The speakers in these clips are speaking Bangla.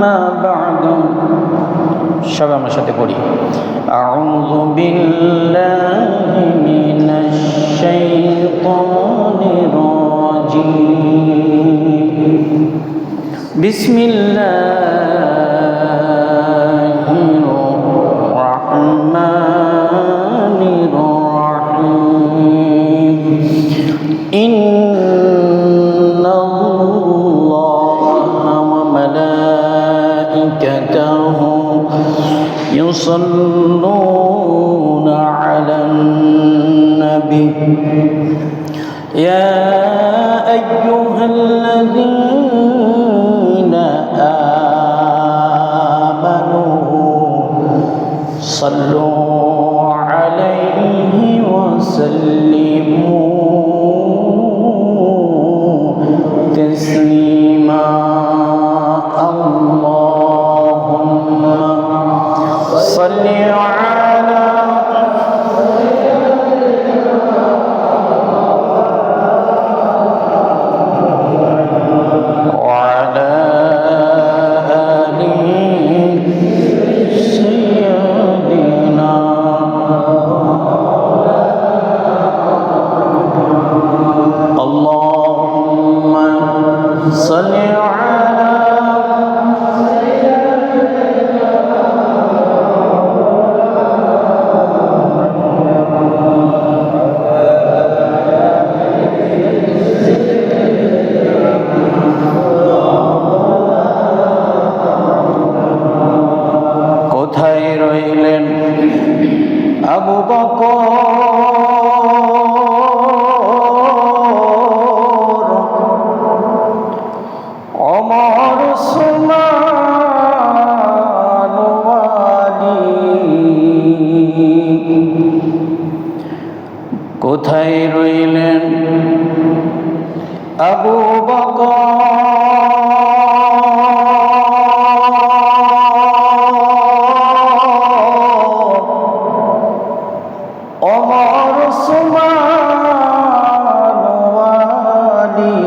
ما بعد সবাই আমার সাথে পড়ি আউযু বিল্লাহি মিনাশ শাইতানির রাজিম বিসমিল্লাহির রাহমানির রাহিম يصلون على النبي يا أيها الذين آمنوا صلوا عليه وسلموا تسليما اللهم صل على وعلى آل سيدنا اللهم صل কোথায় রইলেন আবু বকর ওমর উসমান আলী কোথায় রইলেন আবু বকর ওমর উসমান আলী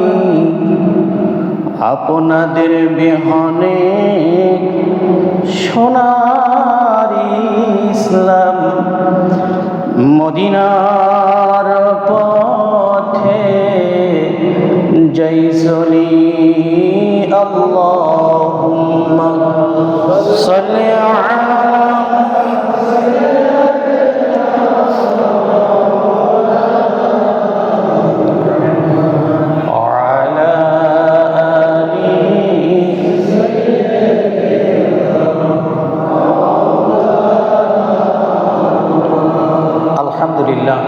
আপনাদের বিহনে সোনার ইসলাম মদিনার পথে জয়সলি আল্লাহুম্মা সাল্লি আলা আলহামদুলিল্লাহ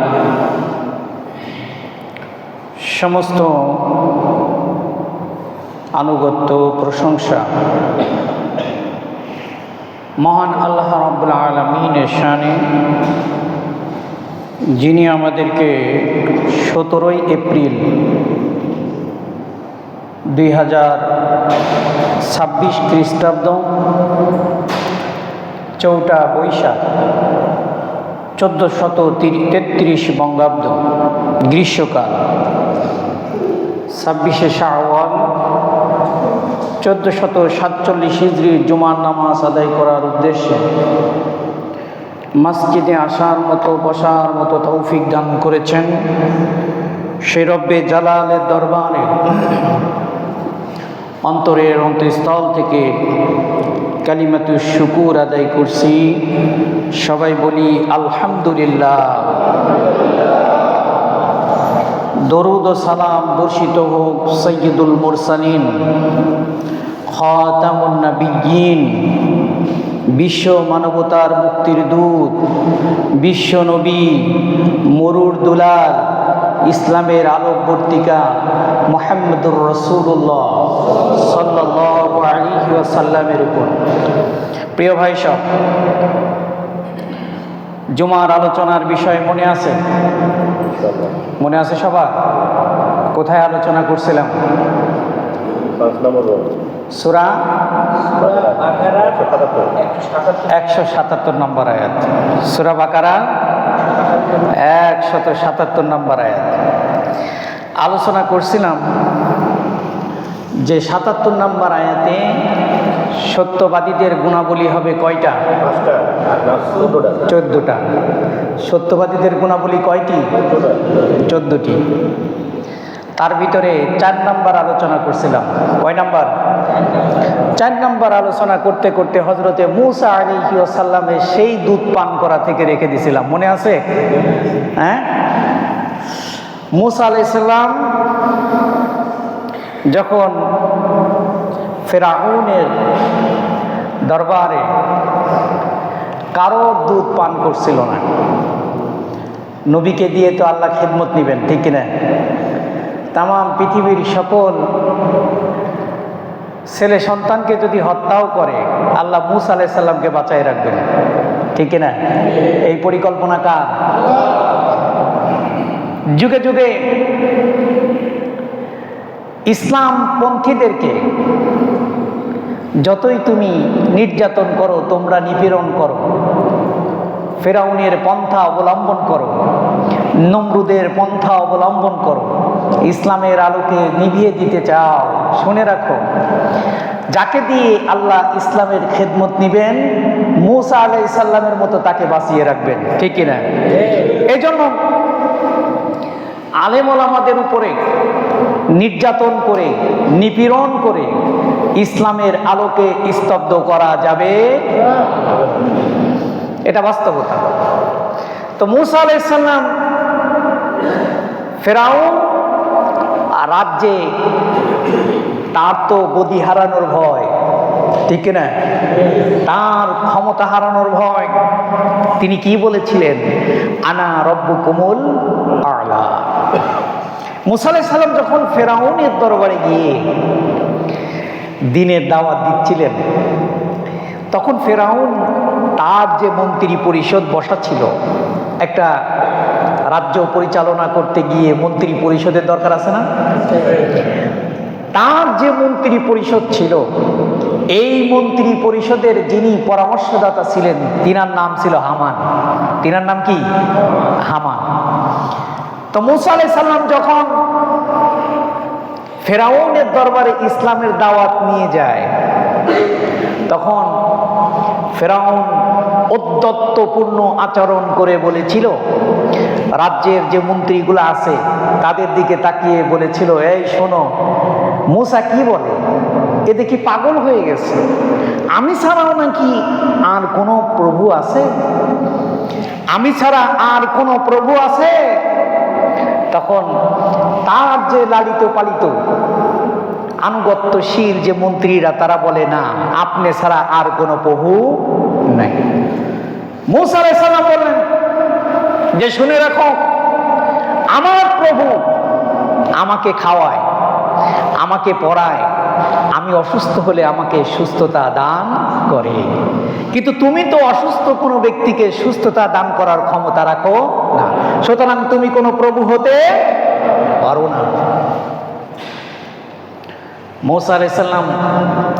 সমস্ত আনুগত্য প্রশংসা মহান আল্লাহ রাব্বুল আলামিনের শানে, যিনি আমাদেরকে 17 এপ্রিল 2026 খ্রিস্টাব্দ 4 বৈশাখ 1433 বঙ্গাব্দ গ্রীষ্মকাল 26শে শাওয়াল 1447 হিজরি জুমার নামাজ আদায় করার উদ্দেশ্যে মসজিদে আসার মতো বসার মতো তৌফিক দান করেছেন সেই রব্বে জালালের দরবারে অন্তরের অন্তঃস্থল থেকে কালিমাতু শুকুর আদায় করছি। সবাই বলি আলহামদুলিল্লাহ। দরুদ ও সালাম বর্ষিত হোক সৈয়দুল মুরসালিন খাতামুন নবিয়্যিন, বিশ্ব মানবতার মুক্তির দূত, বিশ্ব নবী, মরুর দুলাল, ইসলামের আলোকবর্তিকা মুহাম্মদুর রাসূলুল্লাহ সাল্লাল্লাহু আলাইহি ওয়াসাল্লামের উপর। প্রিয় ভাই সব, জুমার আলোচনার বিষয় মনে আছে? মনে আছে সবার? কোথায় আলোচনা করছিলাম? সূরা 177 নম্বর আয়াত। সূরা বাকারা 177 নম্বর আয়াত আলোচনা করছিলাম যে 77 নম্বর আয়াতে সত্যবাদীদের গুণাবলী হবে কয়টা? 14টা। সত্যবাদীদের গুণাবলী কয়টি? 14টি। তার ভিতরে 4 নাম্বার আলোচনা করছিলাম। কয় নাম্বার? 4 নাম্বার আলোচনা করতে করতে হযরতে মূসা আলাইহিস সালামের সেই দুধ পান করা থেকে রেখে দিয়েছিলাম, মনে আছে? হ্যাঁ, মূসা আলাইহিস সালাম যখন ফেরাউনের দরবারে কারো দুধ পান করছিল না, নবীকে দিয়ে তো আল্লাহ খেদমত নিবেন, ঠিক কিনা? তাম পৃথিবীর সকল ছেলে সন্তানকে যদি হত্যাও করে, আল্লাহ মূসা আলাইহিস সালামকে বাঁচায় রাখবেন, ঠিক কিনা? এই পরিকল্পনা কার? যুগে যুগে ইসলাম পন্থীদেরকে যতই তুমি নির্যাতন করো, তোমরা নিপীড়ন করো, ফেরাউনের পন্থা অবলম্বন করো, নমরুদের পন্থা অবলম্বন করো, ইসলামের আলোকে নিভিয়ে দিতে চাও, শুনে রাখো, যাকে দিয়ে আল্লাহ ইসলামের খেদমত নিবেন, মূসা আলাইহিস সালামের মতো তাকে বাঁচিয়ে রাখবেন, ঠিক কিনা? এই জন্য আলেম ওলামাদের উপরে নির্যাতন করে, নিপীড়ন করে ইসলামের আলোকে স্তব্ধ করা যাবে, এটা বাস্তবতা। তো মূসা আলাইহিস সালাম ফেরাউন রাজ্যে, তার তো গদি হারানোর ভয়, ঠিক না? তার ক্ষমতা হারানোর ভয়। তিনি কি বলেছিলেন? আনা রব্বুকুমুল আ'লা। মূসা আলাইহিস সালাম যখন ফেরাউনের দরবারে গিয়ে দ্বীনের দাওয়াত দিচ্ছিলেন, তখন ফেরাউন তার যে মন্ত্রী পরিষদ বসা ছিল, একটা রাজ্য পরিচালনা করতে গিয়ে মন্ত্রী পরিষদের দরকার আছে না? তার যে মন্ত্রী পরিষদ ছিল, এই মন্ত্রী পরিষদের যিনি পরামর্শদাতা ছিলেন, তিনার নাম ছিল হামান। তিনার নাম কি? হামান। তো মূসা আলাইহিস সালাম যখন ফেরাউনের দরবারে ইসলামের দাওয়াত নিয়ে যায়, তখন ফেরাউন ঔদ্ধত্যপূর্ণ আচরণ করে বলেছিল, রাজ্যের যে মন্ত্রীগুলো আছে তাদের দিকে তাকিয়ে বলেছিল, এই শোনো, মূসা কি বলে, এ দেখি পাগল হয়ে গেছে, আমি ছাড়াও নাকি আর কোনো প্রভু আছে? আমি ছাড়া আর কোনো প্রভু আছে? তখন তার যে লালিত পালিত আনুগত্যশীল যে মন্ত্রীরা, তারা বলে, না, আপনি ছাড়া আর কোনো প্রভু নাই। মূসা আলাইহিস সালাম বললেন যে, শুনে রাখো, আমার প্রভু আমাকে খাওয়ায়, আমাকে পড়ায়, আমি অসুস্থ হলে আমাকে সুস্থতা দান করে, কিন্তু তুমি তো অসুস্থ কোনো ব্যক্তিকে সুস্থতা দান করার ক্ষমতা রাখো না, সুতরাং তুমি কোনো প্রভু হতে পারো না। মূসা আলাইহিস সালাম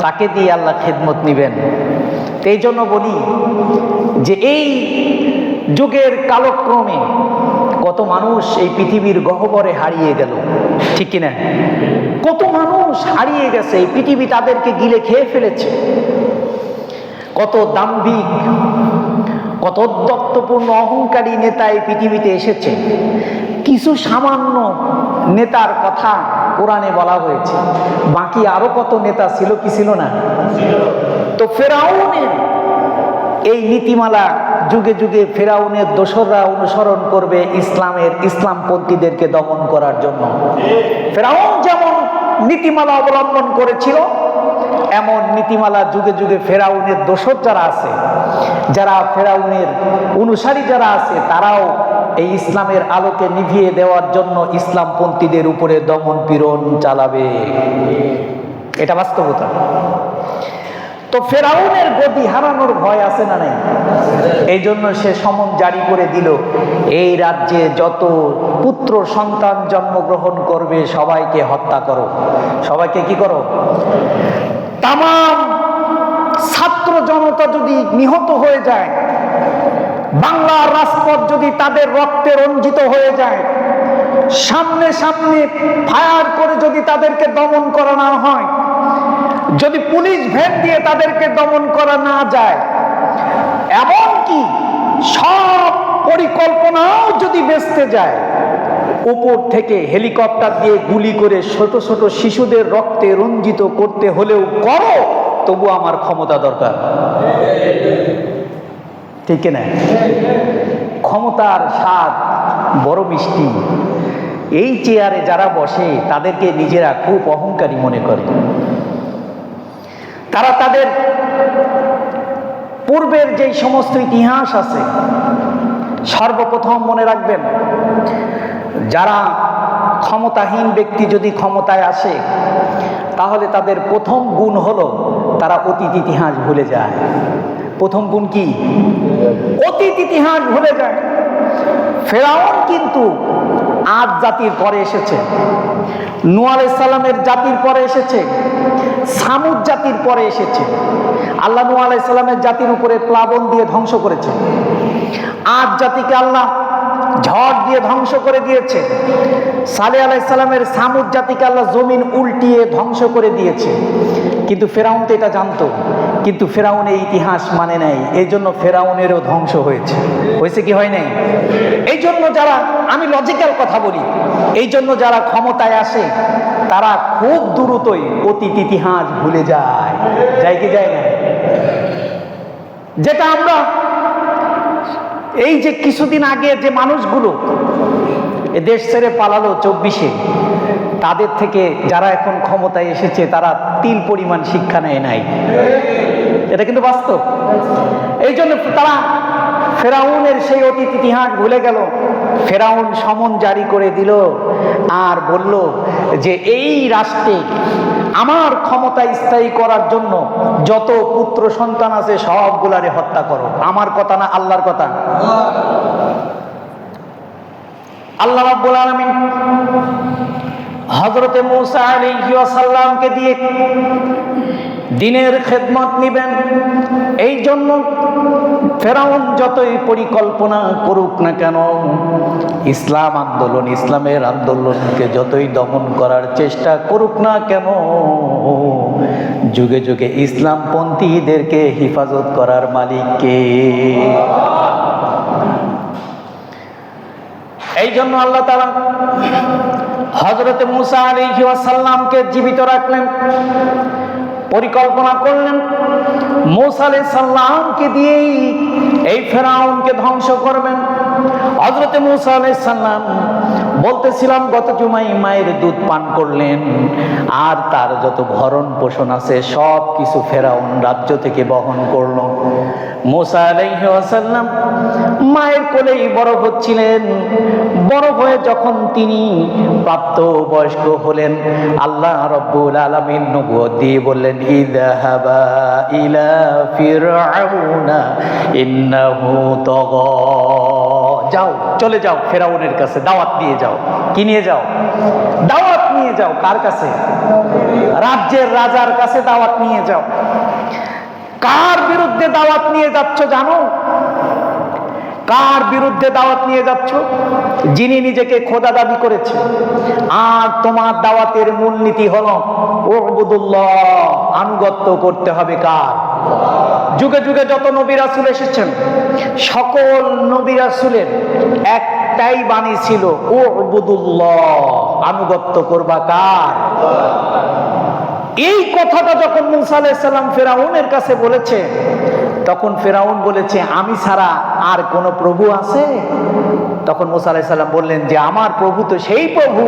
তাকে দিয়ে আল্লাহ খেদমত নিবেন। এই জন্য বলি যে এই যুগের কালক্রমে কত মানুষ এই পৃথিবীর গহ্বরে হারিয়ে গেল, ঠিক কিনা? কত মানুষ হারিয়ে গেছে, এই পৃথিবী তাদেরকে গিলে খেয়ে ফেলেছে। কত দাম্ভিক, কত উদ্ধত্যপূর্ণ অহংকারী নেতা এই পৃথিবীতে এসেছে। কিছু সামান্য নেতার কথা কোরআনে বলা হয়েছে, বাকি আরো কত নেতা ছিল কি ছিল না? তো ফেরাউনের এই নীতিমালা যুগে যুগে ফেরাউনের দোসররা অনুসরণ করবে ইসলামপন্থীদেরকে দমন করার জন্য। ফেরাউন যেমন নীতিমালা অবলম্বন করেছিল, এমন নীতিমালা যুগে যুগে ফেরাউনের দোসর যারা আছে, যারা ফেরাউনের অনুসারী যারা আছে, তারাও এই ইসলামের আলোকে নিভিয়ে দেওয়ার জন্য ইসলামপন্থীদের উপরে দমন পীড়ন চালাবে। এটা বাস্তবতা। তো ফেরাউনের গদি হারানোর ভয় আছে না নাই? এই জন্য সে সমন জারি করে দিল, এই রাজ্যে যত পুত্র সন্তান জন্মগ্রহণ করবে সবাইকে হত্যা করো। সবাইকে কি করো? তাম ছাত্র জনতা যদি নিহত হয়ে যায়, বাংলার রাজপথ যদি তাদের রক্তে রঞ্জিত হয়ে যায়, সামনে সামনে ফায়ার করে যদি তাদেরকে দমন করা না হয়, যদি পুলিশ ভ্যান দিয়ে তাদেরকে দমন করা না যায়, এমনকি সব পরিকল্পনাও যদি বেঁচতে যায়, উপর থেকে হেলিকপ্টার দিয়ে গুলি করে ছোট ছোট শিশুদের রক্তে রঞ্জিত করতে হলেও করো, তবু আমার ক্ষমতা দরকার। ঠিক না? ক্ষমতার স্বাদ বড় মিষ্টি। এই চেয়ারে যারা বসে তাদেরকে নিজেরা খুব অহংকারী মনে করে। তারা তাদের পূর্বের যে সমস্ত ইতিহাস আছে, সর্বপ্রথম মনে রাখবেন, যারা ক্ষমতাহীন ব্যক্তি যদি ক্ষমতায় আসে, তাহলে তাদের প্রথম গুণ হলো তারা অতীত ইতিহাস ভুলে যায়। প্রথম গুণ কি? অতীত ইতিহাস ভুলে যায়। ফেরাউন কিন্তু আদ জাতির পরে এসেছে, নূহ আলাইহিস সালামের জাতির পরে এসেছে, সামুদ জাতির পরে এসেছে। আল্লাহ নূহ আলাইহিস সালামের জাতির উপরে প্লাবন দিয়ে ধ্বংস করেছে। আদ জাতিকে আল্লাহ ঝড় দিয়ে ধ্বংস করে দিয়েছে। সালেহ আলাইহিস সালামের সামুদ জাতিকে আল্লাহ জমিন উল্টিয়ে ধ্বংস করে দিয়েছে। কিন্তু ফেরাউন তো এটা জানতো, কিন্তু ফেরাউন এই ইতিহাস মানে নাই, এই জন্য ফেরাউনেরও ধ্বংস হয়েছে। হয়েছে কি হয় নাই? এই জন্য যারা, আমি লজিক্যাল কথা বলি, এই জন্য যারা ক্ষমতায় আসে তারা খুব দ্রুতই অতীত ইতিহাস ভুলে যায়। যায় কি যায় না? যেটা আমরা এই যে কিছুদিন আগে যে মানুষগুলো এ দেশ ছেড়ে পালালো 24-এ, তাদের থেকে যারা এখন ক্ষমতায় এসেছে তারা তিল পরিমাণ শিক্ষা নেয় নাই। এটা কিন্তু বাস্তব। এই জন্য তারা ফেরাউনের সেই অতীত ইতিহাস ভুলে গেল। ফেরাউন সমন জারি করে দিল আর বলল যে এই রাষ্ট্রে আমার ক্ষমতা স্থায়ী করার জন্য যত পুত্র সন্তান আছে সবগুলারে হত্যা করো। আমার কথা না, আল্লাহর কথা। আল্লাহ রাব্বুল আলামিন হযরতে মূসা আলাইহিস সালামকে দিয়ে দিনের খেদমত নিবেন, এই জন্য ফেরাউন যতই পরিকল্পনা করুক না কেন, ইসলাম আন্দোলন, ইসলামের আন্দোলনকে যতই দমন করার চেষ্টা করুক না কেন, যুগে যুগে ইসলামপন্থীদেরকে হেফাজত করার মালিক কে? এই জন্য আল্লাহ তাআলা হযরতে মূসা আলাইহিস সালামকে জীবিত রাখলেন, পরিকল্পনা করলেন মূসা আলাইহিস সালামকে দিয়েই এই ফেরাউনকে ধ্বংস করবেন। হযরতে মূসা আলাইহিস সালাম বলতেছিলাম গত জুমায় মায়ের দুধ পান করলেন, আর তার যত ভরণ পোষণ আছে সব কিছু ফেরাউন রাজ্য থেকে বহন করলো। মূসা আলাইহিস সালাম মায়ের কোলেই বড় হচ্ছিলেন। বড় হয়ে যখন তিনি প্রাপ্ত বয়স্ক হলেন, আল্লাহ রাব্বুল আলামিন নবুয়ত দিয়ে বললেন, ইযহাবা ইলা ফিরআউনা ইন্নাহু তাগা, যাও, চলে যাও ফেরাউনের কাছে, দাওয়াত নিয়ে যাও। কি নিয়ে যাও? দাওয়াত নিয়ে যাও। কার কাছে? রাজ্যের রাজার কাছে দাওয়াত নিয়ে যাও। কার বিরুদ্ধে দাওয়াত নিয়ে যাচ্ছ জানো? কার বিরুদ্ধে দাওয়াত নিয়ে যাচ্ছ? যিনি নিজেকে খোদা দাবি করেছে। আর তোমার দাওয়াতের মূলনীতি হলো উবুদুল্লাহ, আনুগত্য করতে হবে কার? যুগে যুগে যত নবী রাসূল এসেছেন, সকল নবী রাসূলের একটাই বাণী ছিল উবুদুল্লাহ, আনুগত্য করবা কার? এই কথাটা যখন মূসা আলাইহিস সালাম ফেরাউনের কাছে বলেছে, তখন ফেরাউন বলেছে, আমি ছাড়া আর কোন প্রভু আছে? তখন মূসা আলাইহিস সালাম বললেন যে আমার প্রভু তো সেই প্রভু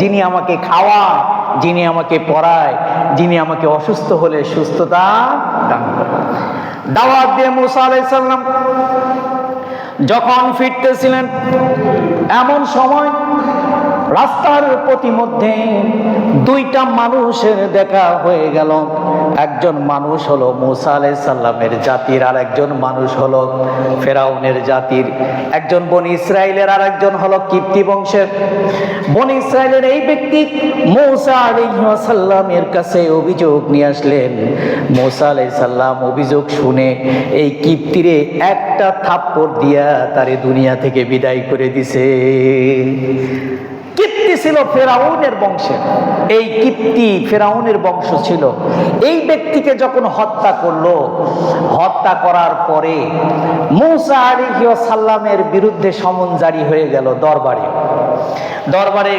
যিনি আমাকে খাওয়ায়, যিনি আমাকে পড়ায়, যিনি আমাকে অসুস্থ হলে সুস্থতা দান করে। দাওয়াত দিয়ে মূসা আলাইহিস সালাম যখন ফিরতেছিলেন, এমন সময় রাস্তার প্রতিমধ্যে দুইটা মানুষের দেখা হয়ে গেল। একজন মানুষ হলো মূসা আলাইহিস সালামের জাতির, আর একজন মানুষ হলো ফেরাউনের জাতির। একজন বনি ইসরাইলের, আর একজন হলো কিপ্তি বংশের। বনি ইসরাইলের এই ব্যক্তি মূসা আলাইহিস সালামের কাছে অভিযোগ নিয়ে আসলেন। মূসা আলাইহিস সালাম অভিযোগ শুনে এই কিপ্তিরে একটা থাপ্পড় দিয়া তারে দুনিয়া থেকে বিদায় করে দিছে। কিপ্তি ছিল ফেরাউনের বংশের, এই কিপ্তি ফেরাউনের বংশ ছিল। এই ব্যক্তিকে যখন হত্যা করলো, হত্যা করার পরে মূসা আলাইহিস সালামের বিরুদ্ধে সমন জারি হয়ে গেল দরবারে। দরবারে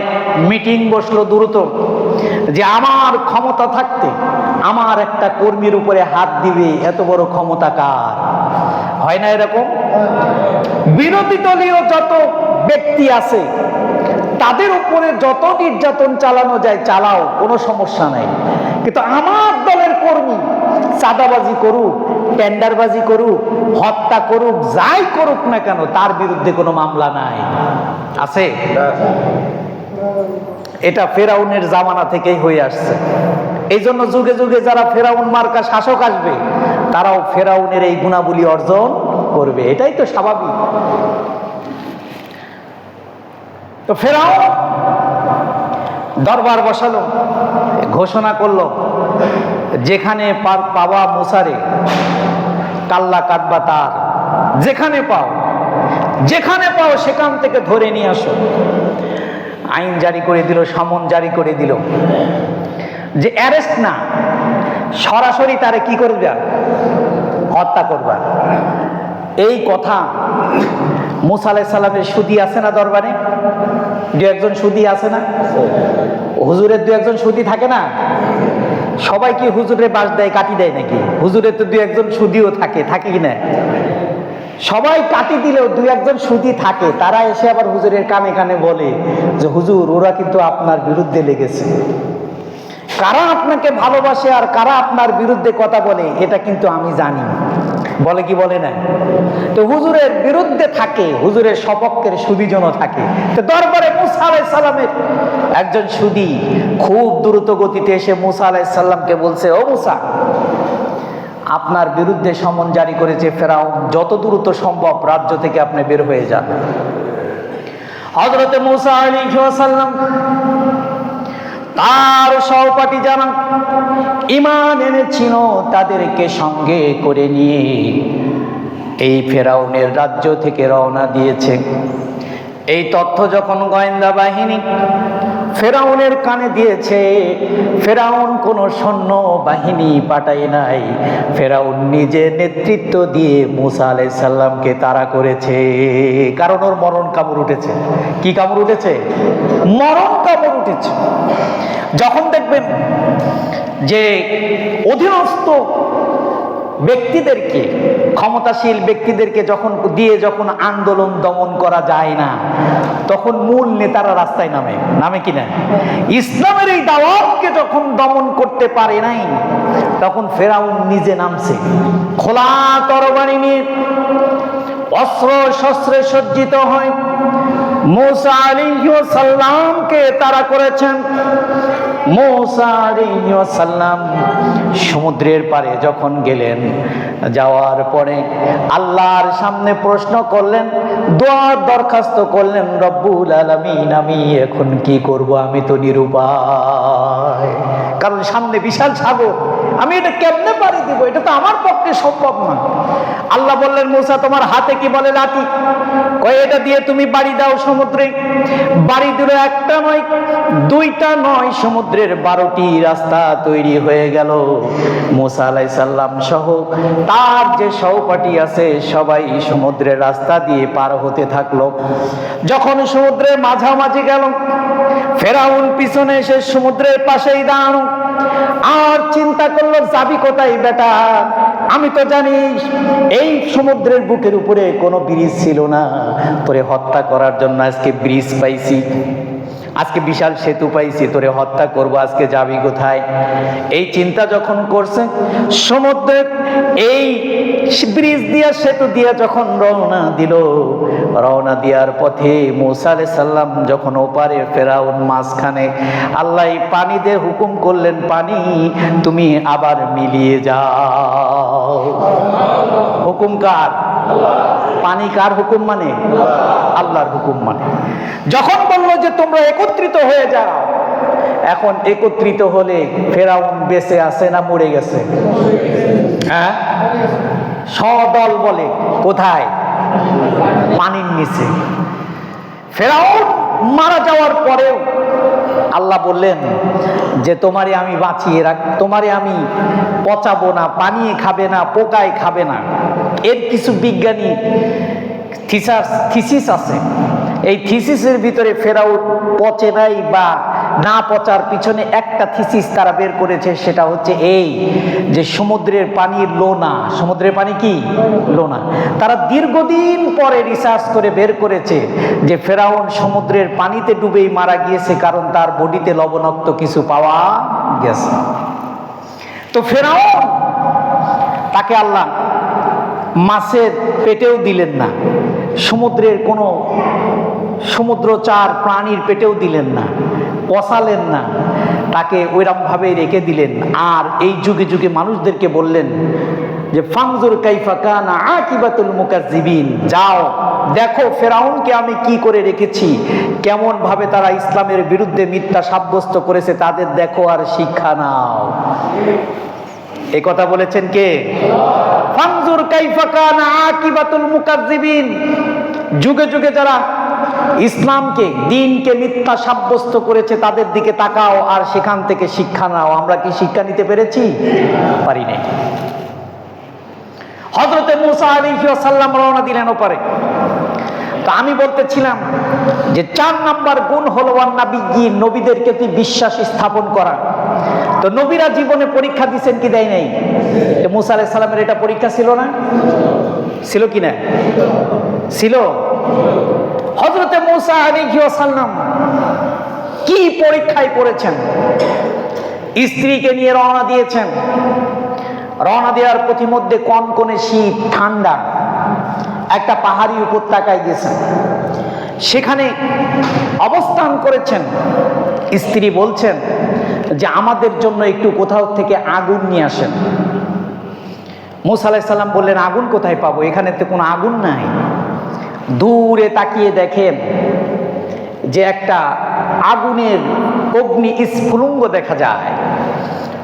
মিটিং বসলো দ্রুত, যে আমার ক্ষমতা থাকতে আমার একটা কর্মীর উপরে হাত দিবে, এত বড় ক্ষমতা কার? হয় না এরকম? বিরোধী দলীয় যত ব্যক্তি আছে তাদের উপরে যত নির্যাতন চালানো যায় চালাও, কোনো সমস্যা নাই, কিন্তু আমার দলের কর্মী চাঁদাবাজি করুক, টেন্ডারবাজি করুক, হত্যা করুক, যাই করুক না কেন, তার বিরুদ্ধে কোনো মামলা নাই। আছে? এটা ফেরাউনের জামানা থেকেই হয়ে আসছে। এই জন্য যুগে যুগে যারা ফেরাউন মার্কা শাসক আসবে, তারাও ফেরাউনের এই গুণাবলী অর্জন করবে, এটাই তো স্বাভাবিক। তো ফেরাউন দরবার বসালো, ঘোষণা করলো, যেখানে পাওয়া মুসারে কাল্লা কাটবা তার, যেখানে পাও সেখান থেকে ধরে নিয়ে আসো। আইন জারি করে দিল, সমন জারি করে দিল, যে অ্যারেস্ট না, সরাসরি তারে কি করবে? হত্যা করবা। এই কথা মূসা আলাইহিস সালামের সুদী আছে না দরবারে? দু একজন সুদী আছে না? হুজুরের দু একজন সুদী থাকে না? সবাই কি হুজুরে বাস দেয়, কাটি দেয় নাকি? হুজুরের তো দু একজন সুদীও থাকে, থাকে কি না? সবাই কাটি দিলেও দু একজন সুদী থাকে, তারা এসে আবার হুজুরের কানে কানে বলে যে হুজুর, ওরা কিন্তু আপনার বিরুদ্ধে লেগেছে। কারা আপনাকে ভালোবাসে আর কারা আপনার বিরুদ্ধে কথা বলে, এটা কিন্তু আমি জানি। বলে কি বলে না? তো হুজুরের বিরুদ্ধে থাকে, হুজুরের সপক্ষের সুদীজনও থাকে। তো দরবারে মূসা আলাইহিস সালামের একজন সুদী খুব দ্রুত গতিতে এসে মূসা আলাইহিস সালামকে বলছে, ও মূসা, আপনার বিরুদ্ধে সমন জারি করেছে ফেরাউন, যত দ্রুত সম্ভব রাজ্য থেকে আপনি বের হয়ে যান। হযরতে মূসা আলাইহিস সালাম তার সহপাঠী যারা ঈমান এনেছিল তাদেরকে সঙ্গে করে নিয়ে এই ফেরাউনের রাজ্য থেকে রওনা দিয়েছে। এই তথ্য যখন গোয়েন্দা বাহিনী ফেরাউনের কানে দিয়েছে, ফেরাউন কোনো সৈন্য বাহিনী পাঠায় নাই, ফেরাউন নিজে নেতৃত্ব দিয়ে মূসা আলাইহিস সালামকে তাড়া করেছে। কারণ ওর মরণ কামড় উঠেছে। কি কামড় উঠেছে? মরণ কামড় উঠেছে। যখন দেখবেন যে অধীনস্থ ব্যক্তিদেরকে, ক্ষমতাশীল ব্যক্তিদেরকে যখন আন্দোলন দমন করা যায় না, তখন মূল নেতারা রাস্তায় নামে কিনা? ইসলামের এই দাওয়াতকে যখন দমন করতে পারে নাই, তখন ফেরাউন নিজে নামছে, খোলা তরবারি নিয়ে অস্ত্র শস্ত্রে সজ্জিত হয় মূসা আলাইহিস সালামকে তাড়া করেছেন। মূসা আলাইহিস সালাম সমুদ্রের পারে যখন গেলেন, যাওয়ার পরে আল্লাহর সামনে প্রশ্ন করলেন, দোয়ার দরখাস্ত করলেন, রব্বুল আলামিন, আমি এখন কি করব? আমি তো নিরুপায়, কারণ সামনে বিশাল সাগর, আমি এটা কেমনে পাড়ি দিব? এটা তো আমার পক্ষে সম্ভব না। আল্লাহ বললেন, মূসা, তোমার হাতে কি বলে? লাঠি। কয়, এটা দিয়ে তুমি বাড়ি দাও সমুদ্রে। বাড়ি দিল, একটা নয়, দুইটা নয়, সমুদ্রের 12টি রাস্তা তৈরি হয়ে গেল। মূসা আলাইহিস সালাম সহ তার যে সহপাঠী আছে সবাই সমুদ্রের রাস্তা দিয়ে পার হতে থাকলো। যখন সমুদ্রের মাঝামাঝি গেল, ফেরাউন পিছনে এসে সমুদ্রের পাশেই দাঁড়ানো, আর চিন্তা করলো, যাবি কোথায় বেটা? আমি তো জানি এই সমুদ্রের বুকের উপরে কোনো ব্রিজ ছিল না, তোরে হত্যা করার জন্য আজকে ব্রিজ পাইছি, আজকে বিশাল সেতু পাইছি, তোরে হত্যা করব, আজকে যাবি কোথায়? এই চিন্তা যখন করছে, সমুদ্রের এই ব্রিজ দিয়া, সেতু দিয়া যখন রওনা দেওয়ার পথে মূসা আলাইহিস সালাম যখন ওপারে, ফেরাউন মাঝখানে, আল্লাহ পানি দিয়ে হুকুম করলেন, পানি তুমি আবার মিলিয়ে যাও। হুকুম কার? পানি কার হুকুম মানে? আল্লাহর হুকুম মানে। যখন বললো যে তোমরা একত্রিত হয়ে যাও, এখন একত্রিত হলে ফেরাউন বেঁচে আছে না মরে গেছে? হ্যাঁ, সদল বলে কোথায়? পানির নিচে। ফেরাউন মারা যাওয়ার পরেও আল্লাহ বললেন যে তোমারে আমি বাঁচিয়ে রাখ, তোমারে আমি পচাবো না, পানিয়ে খাবে না, পোকায় খাবে না। এর কিছু বিজ্ঞানী থিসিস আছে। এই থিসিসের ভিতরে ফেরাউন পচে নাই বা না পচার পিছনে একটা থিসিস তারা বের করেছে, সেটা হচ্ছে এই যে সমুদ্রের পানির লোনা, সমুদ্রের পানি কি লোনা। তারা দীর্ঘদিন পরে রিসার্চ করে বের করেছে যে ফেরাউন সমুদ্রের পানিতে ডুবেই মারা গিয়েছে, কারণ তার বডিতে লবণাক্ত কিছু পাওয়া গেছে। তো ফেরাউন তাকে আল্লাহ মাছের পেটেও দিলেন না, সমুদ্রের কোনো সমুদ্রচার প্রাণীর পেটেও দিলেন না, পচালেন না, তাকে ওইরকমভাবে রেখে দিলেন। আর এই যুগে যুগে মানুষদেরকে বললেন যে ফানজুর কাইফা কানা আকিবাতুল মুকাজ্জিবিন, যাও দেখো ফেরাউনকে আমি কি করে রেখেছি, কেমন ভাবে তারা ইসলামের বিরুদ্ধে মিথ্যা সাব্যস্ত করেছে, তাদের দেখো আর শিক্ষা নাও। এই কথা বলেছেন কে? ফানজুর কাইফা কানা আকিবাতুল মুকাজ্জিবিন, যুগে যুগে যারা ইসলামকে দ্বীনকে মিথ্যা সাব্যস্ত করেছে তাদের দিকে তাকাও আর সেখান থেকে শিক্ষা নাও। আমরা কি শিক্ষা নিতে পেরেছি? পারি নাই। হযরতে মূসা আলাইহিস সালাম রওনা দিলেন ওপারে। তো আমি বলতেছিলাম যে 4 নাম্বার গুণ হলো ওয়ান্নাবিয়্যিন, নবীদেরকে তুই বিশ্বাস স্থাপন করা। তো নবীরা জীবনে পরীক্ষা দিয়েছেন কি দেয় নাই? মূসা আলাইহিস সালামের এটা পরীক্ষা ছিল না? ছিল কি না? ছিল। হযরতে মূসা আলাইহিস সালাম কি পরীক্ষায় পড়েছেন? স্ত্রীকে নিয়ে রওনা দিয়েছেন। রওনা দেওয়ার পথিমধ্যে কনকনে শীত, ঠান্ডা, একটা পাহাড়ি উপত্যকায় গেছেন, সেখানে অবস্থান করেছেন। স্ত্রী বলছেন যে আমাদের জন্য একটু কোথাও থেকে আগুন নিয়ে আসেন। মূসা আলাইহিস সালাম বললেন আগুন কোথায় পাবো, এখানে তো কোনো আগুন নাই। দূরে তাকিয়ে দেখেন যে একটা আগুনের অগ্নি স্ফুলিঙ্গ দেখা যায়।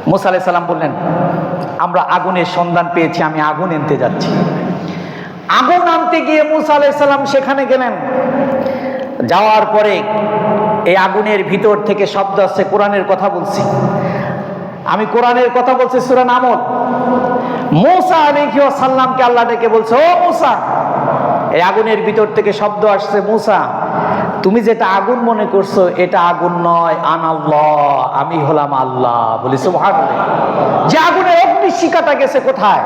মূসা আলাইহিস সালাম বললেন আমরা আগুনের সন্ধান পেয়েছি, আমি আগুন আনতে যাচ্ছি। আগুন আনতে গিয়ে মূসা আলাইহিস সালাম সেখানে গেলেন। যাওয়ার পরে এই আগুনের ভিতর থেকে শব্দ আসছে, কোরআনের কথা বলছি আমি, কোরআনের কথা বলছি, সূরা নামল। মূসা আলাইহিস সালামকে আল্লাহ ডেকে বলছে, ও মূসা, এই আগুনের ভিতর থেকে শব্দ আসছে, মূসা তুমি যেটা আগুন মনে করছো এটা আগুন নয়, আনাল্লাহ, আমি হলাম আল্লাহ। বলি সুবহানাল্লাহ। যে আগুনের অগ্নিশিখাটা গেছে কোথায়?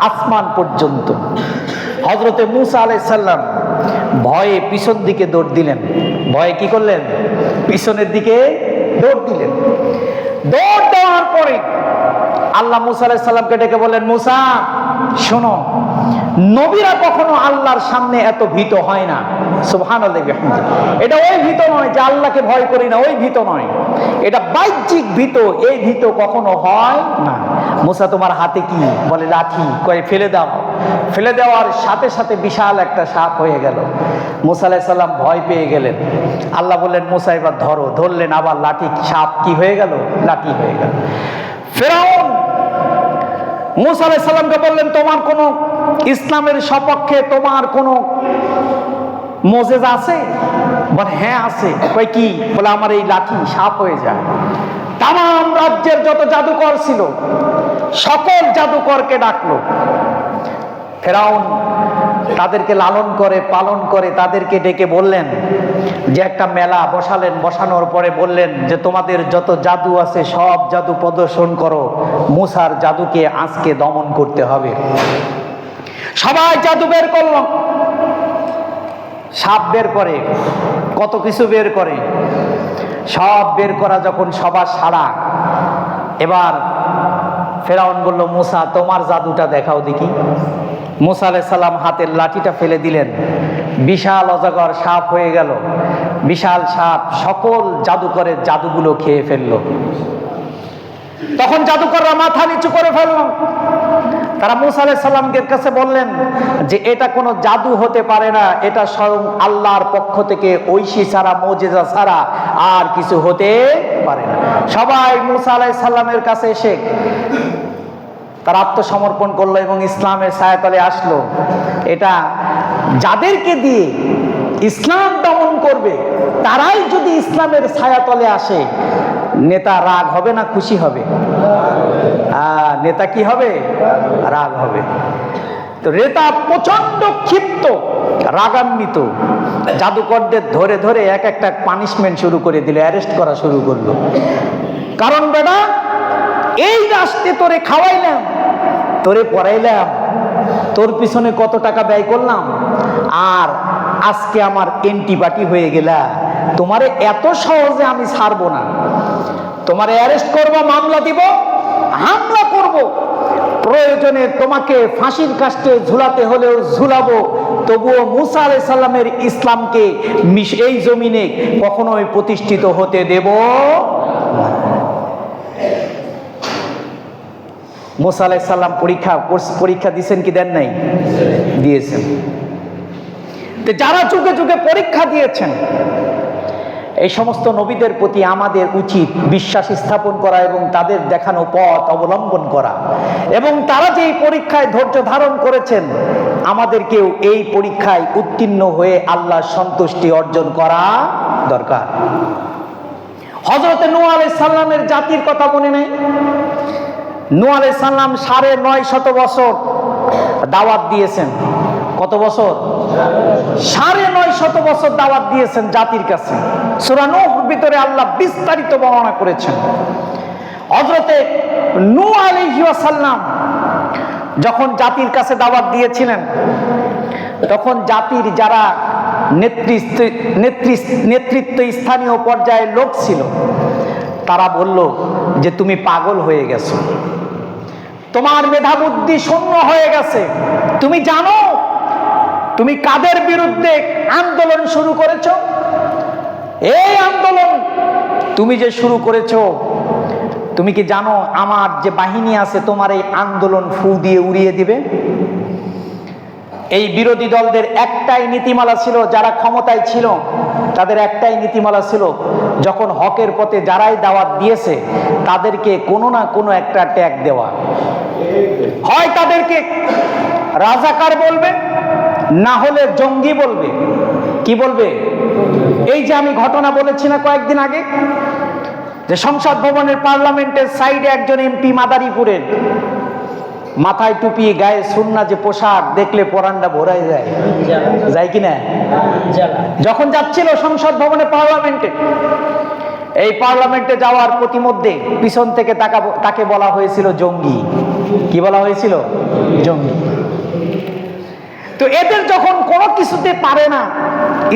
আসমান পর্যন্ত। হযরতে মূসা আলাইহিস সালাম ভয়ে পিছন দিকে দৌড় দিলেন। ভয়ে কি করলেন? পিছনের দিকে দৌড় দিলেন। দৌড় দেওয়ার পরে আল্লাহ মূসা আলাইহিস সালামকে ডেকে বললেন, মূসা শোনো, নবীরা কখনো আল্লাহর সামনে এত ভীত হয় না। সুবহানাল্লাহ। এটা ওই ভীত নয় যে আল্লাহকে ভয় করি না, ওই ভীত নয়, এটা বাহ্যিক ভীত। এই ভীত কখনো হয় না। মূসা তোমার হাতে কি? বলে লাঠি। কয়ে ফেলে দাও। ফেলে দেওয়ার সাথে সাথে বিশাল একটা সাপ হয়ে গেল। মূসা আলাইহিস সালাম ভয় পেয়ে গেলেন। আল্লাহ বললেন মূসা এবার ধরো। ধরলেন, আবার লাঠি, সাপ কি হয়ে গেল? লাঠি হয়ে গেল। ফেরাউন মূসা আলাইহিস সালামকে বললেন তোমার কোনো ইসলামের সপক্ষে তোমার কোনো মুজিজা আছে? বলে হ্যাঁ আছে। কয় কি? বলে আমার এই লাঠি সাপ হয়ে যায়। তামাম রাজ্যের যত জাদুকর ছিল সকল জাদুকরকে ডাকলো। ফেরাউন তাদেরকে লালন করে পালন করে তাদেরকে ডেকে বললেন যে একটা মেলা বসালেন। বসানোর পরে বললেন যে তোমাদের যত জাদু আছে সব জাদু প্রদর্শন করো, মূসার জাদুকে আজকে দমন করতে হবে। সবাই জাদু বের করল, সাপ বের করে, কত কিছু বের করে। সব বের করা যখন সবার সারা, এবার ফেরাউন বলল মূসা তোমার জাদুটা দেখাও দেখি। মূসা আলাইহিস সালাম হাতের লাঠিটা ফেলে দিলেন, বিশাল অজগর সাপ হয়ে গেল। বিশাল সাপ সকল জাদুকরের জাদুগুলো খেয়ে ফেলল। তখন জাদুকররা মাথা নিচু করে ফেলল। তারা মূসা আলাইহিস সালামের কাছে বললেন যে এটা কোনো জাদু হতে পারে না, এটা স্বয়ং আল্লাহর পক্ষ থেকে ঐশী ছাড়া, মুজিজা ছাড়া আর কিছু হতে পারে না। সবাই মূসা আলাইহিস সালামের কাছে এসে তারা আত্মসমর্পণ করলো এবং ইসলামের ছায়াতলে আসলো। এটা যাদেরকে দিয়ে ইসলাম দমন করবে, তারাই যদি ইসলামের ছায়াতলে আসে, নেতা রাগ হবে না খুশি হবে? নেতা কি হবে? রাগ হবে। তো নেতা প্রচন্ড ক্ষিপ্ত, রাগান্বিত, জাদুকরদের ধরে ধরে এক একটা পানিশমেন্ট শুরু করে দিল, অ্যারেস্ট করা শুরু করলো। কারণ বেটা, এই রাস্তে তোরে খাওয়াইলাম, তোরে পড়াইলাম, তোর পিছনে কত টাকা ব্যয় করলাম, আর আজকে আমার এন্টিবাটি হয়ে গেলা, তোমারে এত সহজে আমি ছাড়বো না, তোমারে অ্যারেস্ট করব, মামলা দিব, হামলা করব, প্রয়োজনে তোমাকে ফাঁসির কাস্টে ঝুলাতে হলেও ঝুলাবো, তবুও মুসা আলাইহিস সালামের ইসলামকে এই জমিনে কখনোই প্রতিষ্ঠিত হতে দেব না। মুসা আলাইহিস সালাম পরীক্ষা দিয়েছেন কি দেন নাই? দিয়েছেন। তো যারা যুগে যুগে পরীক্ষা দিয়েছেন, এই সমস্ত নবীদের প্রতি আমাদের উচিত বিশ্বাস স্থাপন করা এবং তাদের দেখানো পথ অবলম্বন করা, এবং তারা যে এই পরীক্ষায় ধৈর্য ধারণ করেছেন, আমাদেরকেও এই পরীক্ষায় উত্তীর্ণ হয়ে আল্লাহর সন্তুষ্টি অর্জন করা দরকার। হযরত নূহ আলাইহিস সালামের জাতির কথা মনে নেই? নূহ আলাইহিস সালাম 950 বছর দাওয়াত দিয়েছেন। কত বছর? 950 বছর দাওয়াত দিয়েছেন জাতির কাছে। সূরা নূহর ভিতরে আল্লাহ বিস্তারিত বর্ণনা করেছেন। হযরতে নূহ আলাইহিস সালাম যখন জাতির কাছে দাওয়াত দিয়েছিলেন, তখন জাতির যারা নেতৃত্ব স্থানীয় পর্যায়ের লোক ছিল, তারা বলল যে তুমি পাগল হয়ে গেছো, তোমার মেধা বুদ্ধি শূন্য হয়ে গেছে, তুমি জানো তুমি কাদের বিরুদ্ধে আন্দোলন শুরু করেছো? এই আন্দোলন তুমি যে শুরু করেছো, তুমি কি জানো আমার যে বাহিনী আছে তোমার এই আন্দোলন ফু দিয়ে উড়িয়ে দিবে? এই বিরোধী দলদের একটাই নীতিমালা ছিল, যারা ক্ষমতায় ছিল তাদের একটাই নীতিমালা ছিল, যখন হকের পথে যারাই দাওয়াত দিয়েছে তাদেরকে কোনো না কোনো একটা ট্যাগ দেওয়া। হয় তাদেরকে রাজাকার বলবে, না হলে জঙ্গি বলবে। কি বলবে? এই যে আমি ঘটনা বলেছি না কয়েকদিন আগে, যে সংসদ ভবনের পার্লামেন্টের সাইডে একজন এমপি মাদারীপুরের, মাথায় টুপি, গায়ে সুন্নাহ যে পোশাক, দেখলে পরানটা ভরাই যায়, যায় কিনা? যখন যাচ্ছিল সংসদ ভবনে পার্লামেন্টে, এই পার্লামেন্টে যাওয়ার প্রতিমধ্যে পিছন থেকে তাকে বলা হয়েছিল জঙ্গি। কি বলা হয়েছিল? জঙ্গি। তো এদের যখন কোনো কিছুতে পারে না,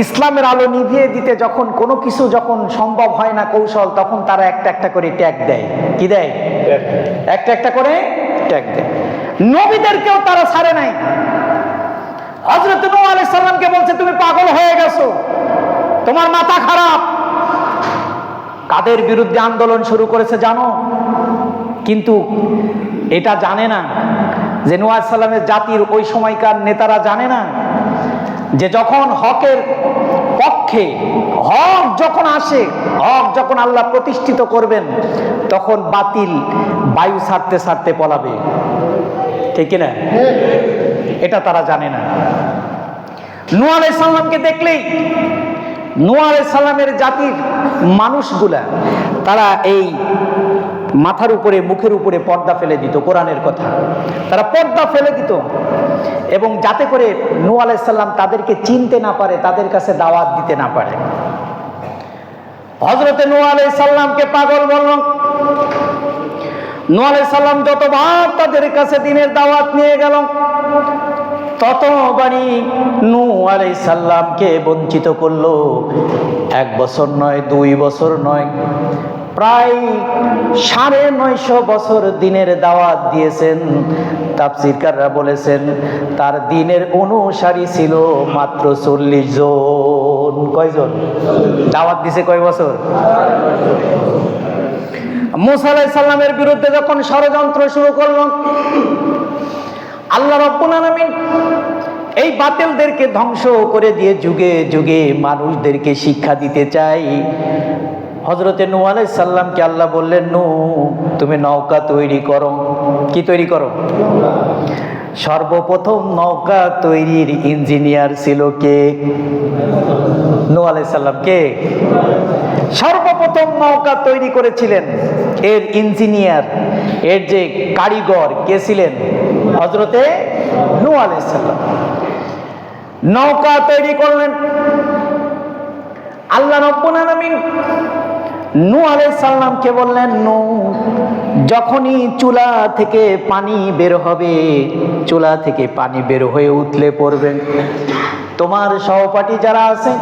ইসলামের আলো নিভিয়ে দিতে যখন কোনো কিছু যখন সম্ভব হয় না কৌশল, তখন তারা একটা একটা করে ট্যাগ দেয়। কি দেয়? একটা একটা করে ট্যাগ দেয়। নবীদেরকেও তারা ছাড়ে নাই। হযরত নূহ আলাইহিস সালামকে বলছে তুমি পাগল হয়ে গেছো, তোমার মাথা খারাপ। কাদের বিরুদ্ধে আন্দোলন শুরু করেছে জানো? কিন্তু এটা জানে না যে নূহ আলাইহিস সালামের জাতির ওই সময়কার নেতারা জানে না যে যখন হকের পক্ষে হক যখন আসে, হক যখন আল্লাহ প্রতিষ্ঠিত করবেন, তখন বাতিল বায়ু ছাড়তে ছাড়তে পলাবে। ঠিক কিনা? এটা তারা জানে না। নূহ আলাইহিস সালামকে দেখলেই নূহ আলাইহিস সালামের জাতির মানুষগুলা তারা এই মাথার উপরে, মুখের উপরে পর্দা ফেলে দিত, কোরআনের কথা তারা পর্দা ফেলে দিত, এবং যাতে করে নূহ আলাইহিস সালাম তাদেরকে চিনতে না পারে, তাদের কাছে দাওয়াত দিতে না পারে। হযরতে নূহ আলাইহিস সালামকে পাগল বলল। নূহ আলাইহিস সালাম যতবার তাদের কাছে দ্বীনের দাওয়াত নিয়ে গেল, ততবারই নূহ আলাইহিস সালামকে বঞ্চিত করলো। 1 বছর নয়, 2 বছর নয়, প্রায় 950 বছর দ্বীনের দাওয়াত দিয়েছেন। তাফসীরকাররা বলেছেন তার দ্বীনের অনুসারী ছিল মাত্র 40 জন। কয়জন? দাওয়াত দিছে কয় বছর? মূসা আলাইহিস সালামের বিরুদ্ধে যখন ষড়যন্ত্র শুরু করল, আল্লাহ রাব্বুল আলামিন এই বাতিলদেরকে ধ্বংস করে দিয়ে যুগে যুগে মানুষদেরকে শিক্ষা দিতে চাই। হযরতে নূহ আলাইহিস সালামকে আল্লাহ বললেন, নূহ তুমি নৌকা তৈরি করো। কি তৈরি করো? সর্বপ্রথম নৌকা তৈরির ইঞ্জিনিয়ার ছিল কে? নূহ আলাইহিস সালাম। কে সর্বপ্রথম নৌকা তৈরি করেছিলেন? এর ইঞ্জিনিয়ার, এর যে কারিগর কে ছিলেন? হযরতে নূহ আলাইহিস সালাম। নৌকা তৈরি করলেন। আল্লাহ রাব্বুল আলামিন নূহ আলাইহিস সালামকে বললেন, নূহ, যখনই চুলা থেকে পানি বের হবে, চুলা থেকে পানি বের হয়ে উঠলে পড়বে, তোমার সহপাঠী যারা আছে,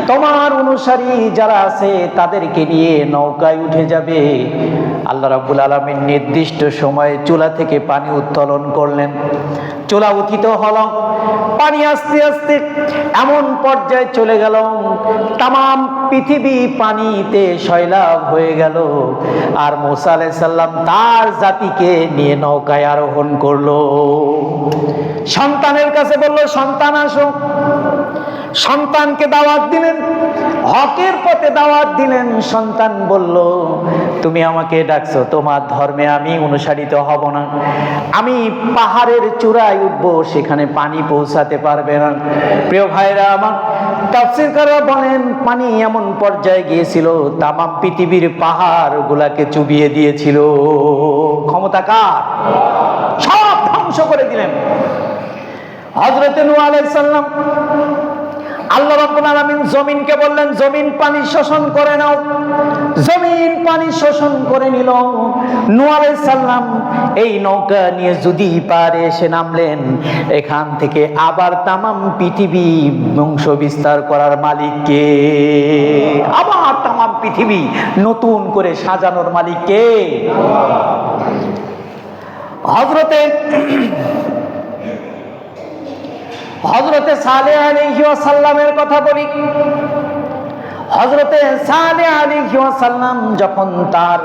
তোমার অনুসারী যারা আছে, তাদেরকে নিয়ে নৌকায় উঠে যাবে। আল্লাহ রাব্বুল আলামিন নির্দিষ্ট সময়ে চুলা থেকে পানি উত্তোলন করলেন। চুলা উত্থিত হলো, পানি আস্তে আস্তে এমন পর্যায়ে চলে গেল, তামাম পৃথিবী পানিতে সয়লাব হয়ে গেল। আর মূসা আলাইহিস সালাম তার জাতিকে নিয়ে নৌকায় আরোহণ করলো। সন্তানের কাছে বলল, সন্তান আসো। সন্তানকে দাওয়াত দিলেন, হকের পথে দাওয়াত দিলেন। সন্তান বলল, তুমি আমাকে ডাকছো, তোমার ধর্মে আমি অনুসারিত হব না। আমি পাহাড়ের চূড়ায় উঠবো, সেখানে পানি পৌঁছাতে পারবে না। প্রিয় ভাইরা আমার, তাফসীরকাররা বলেন পানি এমন পর্যায়ে গিয়েছিল, তামাম পৃথিবীর পাহাড় গুলাকে চুবিয়ে দিয়েছিল। ক্ষমতা কার? সব ধ্বংস করে দিলেন হযরতে নূহ আলাইহিস সালাম। আল্লাহ রাব্বুল আলামিন জমিনকে বললেন, জমিন পানি শোষণ করে নাও। জমিন পানি শোষণ করে নিল। নূহ আলাইহিস সালাম এই নৌকা নিয়ে যদি পারে এসে নামলেন, এখান থেকে আবার তামাম পৃথিবী বংশ বিস্তার করার মালিক কে? আবার তামাম পৃথিবী নতুন করে সাজানোর মালিক কে? হযরতে সালেহ আলাইহি ওয়াসাল্লামের কথা বলি। হযরতে সালেহ আলাইহি ওয়াসাল্লাম যখন তার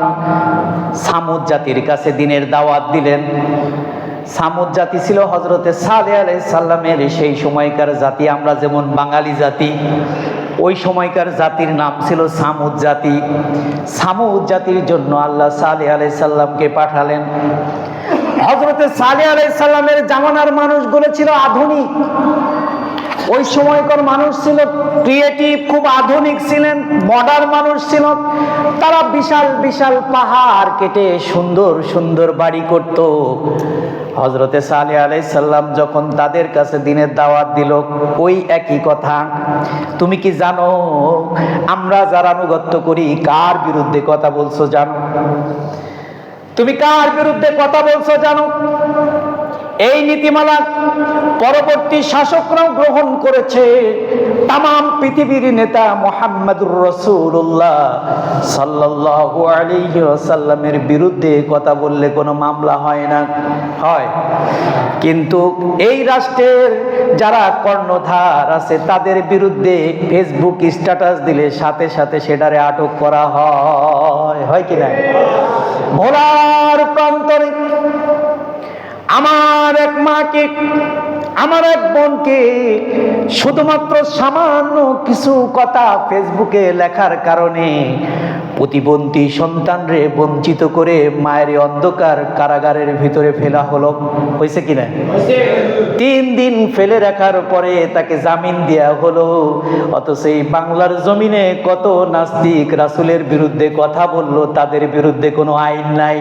সামুদ জাতির কাছে দ্বীনের দাওয়াত দিলেন, সামুদ জাতি ছিল হযরতে সালেহ আলাইহিস সালামের সেই সময়কার জাতি। আমরা যেমন বাঙালি জাতি, ওই সময়কার জাতির নাম ছিল সামুদ জাতি। সামুদ জাতির জন্য আল্লাহ সালেহ আলাইহিস সালামকে পাঠালেন। হযরতে সালেহ আলাইহিস সালামের জামানার মানুষগুলো ছিল আধুনিক। ওই সময়কার মানুষ ছিল ক্রিয়েটিভ, খুব আধুনিক ছিলেন, মডার্ন মানুষ ছিল। তারা বিশাল বিশাল পাহাড় কেটে সুন্দর সুন্দর বাড়ি করত। হযরতে সালেহ আলাইহিস সালাম যখন তাদের কাছে দ্বীনের দাওয়াত দিল, ওই একই কথা, তুমি কি জানো আমরা যারা আনুগত্য করি কার বিরুদ্ধে কথা বলছো জানো? তুমি কার বিরুদ্ধে কথা বলছো জানো? এই নীতিমালা পরবর্তী শাসকরাও গ্রহণ করেছে। তামাম পৃথিবীর নেতা মুহাম্মদুর রাসূলুল্লাহ সাল্লাল্লাহু আলাইহি ওয়াসাল্লামের বিরুদ্ধে কথা বললে কোনো মামলা হয় না, হয়। কিন্তু এই রাষ্ট্রের যারা কর্ণধার আছে তাদের বিরুদ্ধে ফেসবুক স্ট্যাটাস দিলে সাথে সাথে সেটারে আটক করা হয়, হয় কি না? ভোলার প্রান্তরে আমার এক মাকে, আমার এক বোনকে শুধুমাত্র সামান্য কিছু কথা ফেসবুকে লেখার কারণে প্রতিবন্ধী সন্তানরে বঞ্চিত করে মায়ের অন্ধকার কারাগারের ভিতরে ফেলা হলো। হয়েছে কিনা? 3 দিন ফেলে রাখার পরে তাকে জামিন দেয়া হলো। অথচ এই বাংলার জমিনে কত নাস্তিক রাসূলের বিরুদ্ধে কথা বলল, তাদের বিরুদ্ধে কোনো আইন নাই।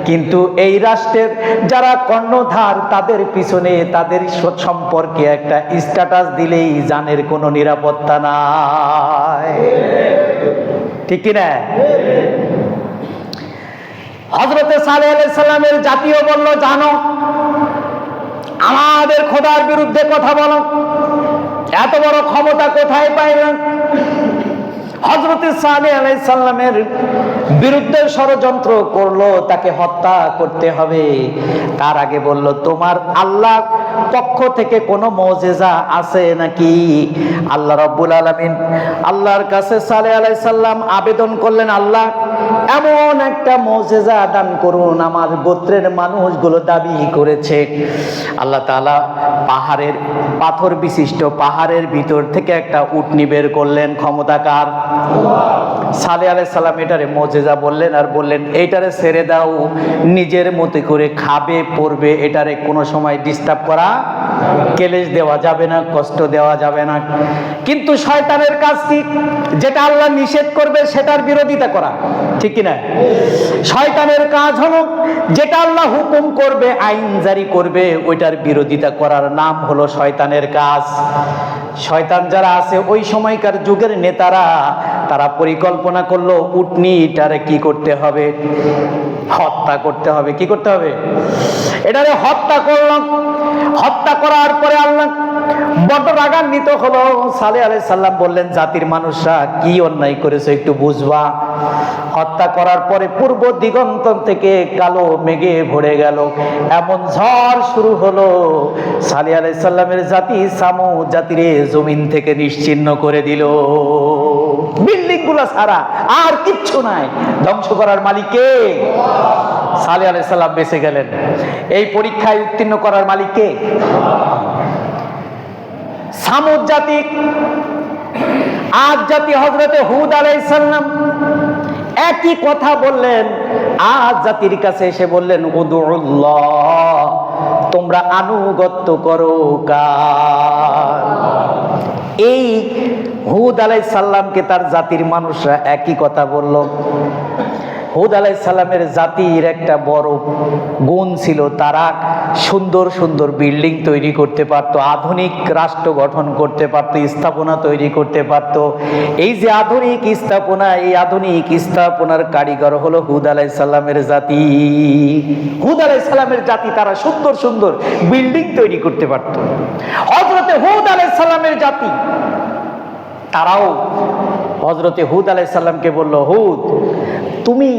কিন্তু এই রাষ্ট্রের যারা কর্ণধার তাদের পিছনে তাদের সম্পর্কে একটা স্ট্যাটাস দিলেই জানের কোনো নিরাপত্তা নাই, ঠিক কিনা? হযরতে সালেহ আলাইহিস সালামের জাতীয় বলল, জানো আমাদের খোদার বিরুদ্ধে কথা বলো, এত বড় ক্ষমতা কোথায় পাইলেন? হযরতে সালেহ আলাইহিস সালামের বিরুদ্ধে ষড়যন্ত্র করলো, তাকে হত্যা করতে হবে। তার আগে বলল, তোমার আল্লাহ পক্ষ থেকে কোনো মুজিজা আছে নাকি? আল্লাহ রাব্বুল আলামিন আল্লাহর কাছে সালেহ আলাইহিস সালাম আবেদন করলেন, আল্লাহ এমন একটা মুজিজা দান করুন, আমার গোত্রের মানুষগুলো দাবি করেছে। আল্লাহ তাআলা পাহাড়ের পাথর বিশিষ্ট পাহাড়ের ভিতর থেকে একটা উটনি বের করলেন। ক্ষমতা কার? সালেহ আলাইহিস সালাম এটারে মুজিজা বললেন, আর বললেন এইটারে ছেড়ে দাও, নিজের মতো করে খাবে পড়বে, এটারে কোনো সময় ডিস্টার্ব করা, কেলেশ দেওয়া যাবে না, কষ্ট দেওয়া যাবে না। কিন্তু শয়তানের কাজ কি? যেটা আল্লাহ নিষেধ করবে সেটার বিরোধিতা করা, ঠিক কি না? শয়তানের কাজ হলো যেটা আল্লাহ হুকুম করবে, আইন জারি করবে, ওইটার বিরোধিতা করার নাম হলো শয়তানের কাজ। শয়তান যারা আছে ওই সময়কার যুগের নেতারা, তারা পরিকল্পনা করলো উটনিটারে কি করতে হবে, হত্যা করতে হবে। কি করতে হবে? এটারে হত্যা করলাম। হত্যা করার পরে আল্লাহ বড় রাগান্বিত হলো। সালেহ আলাইহিস সালাম বললেন, জাতির মানুষরা কি অন্যায় করেছে একটু বুঝবা। হত্যা করার পরে পূর্ব দিগন্ত থেকে কালো মেঘে ভরে গেল, এমন ঝড় শুরু হলো, সালেহ আলাইহিস সালামের জাতি সামুদ জাতিরে জমিন থেকে নিশ্চিহ্ন করে দিল। বিল্ডিং গুলো ছাড়া আর কিচ্ছু নাই। ধ্বংস করার মালিক কে? সালেহ আলাইহিস সালাম বেঁচে গেলেন। এই পরীক্ষায় উত্তীর্ণ করার মালিক কে? সামুদ জাতি, আদ জাতি হযরতে হুদ আলাইহিস সালাম একই কথা বললেন। আদ জাতির কাছে এসে বললেন, উদুল্লাহ, তোমরা আনুগত্য করো কার? এই হুদ আলাইহিস সালামকে তার জাতির মানুষরা একই কথা বলল। হুদ আলাইহিস সালামের জাতির একটা বড় গুণ ছিল, তারা সুন্দর সুন্দর বিল্ডিং তৈরি করতে পারত, আধুনিক রাষ্ট্র গঠন করতে পারত, স্থাপনা তৈরি করতে পারত। এই যে আধুনিক স্থাপনা, এই আধুনিক স্থাপনার কারিগর হলো হুদ আলাইহিস সালামের জাতি। হুদ আলাইহিস সালামের জাতি তারা সুন্দর সুন্দর বিল্ডিং তৈরি করতে পারত। হযরতে হুদ আলাইহিস সালামের জাতি তারাও হযরতে হুদ আলাইহিস সালামকে বলল, হুদ, তুমি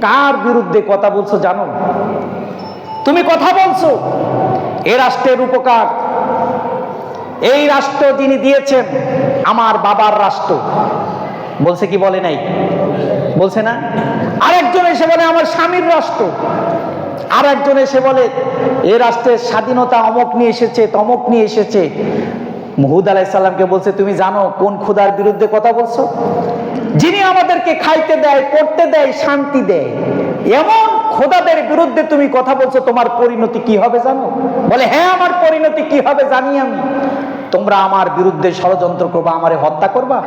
কার বিরুদ্ধে কথা বলছো জানো? তুমি কথা বলছো এ রাষ্ট্রের উপকার, এই রাষ্ট্র যিনি দিয়েছেন আমার বাবার রাষ্ট্র। বলছে কি বলে নাই? বলছে না? আরেকজন এসে বলে আমার স্বামীর রাষ্ট্র, আর একজন এসে বলে এ রাষ্ট্রের স্বাধীনতা অমুক নিয়ে এসেছে, তমুক নিয়ে এসেছে। হুদ আলাইহিস সালামকে বলছে, তুমি জানো কোন খোদার বিরুদ্ধে কথা বলছো? যিনি আমাদেরকে খাইতে দেয়, পড়তে দেয়, শান্তি দেয়, এমন খোদাদের বিরুদ্ধে তুমি কথা বলছো, তোমার পরিণতি কি হবে জানো? বলে, হ্যাঁ, আমার পরিণতি কি হবে জানি আমি। তোমরা আমার বিরুদ্ধে ষড়যন্ত্র করবা, আমারে হত্যা করবা।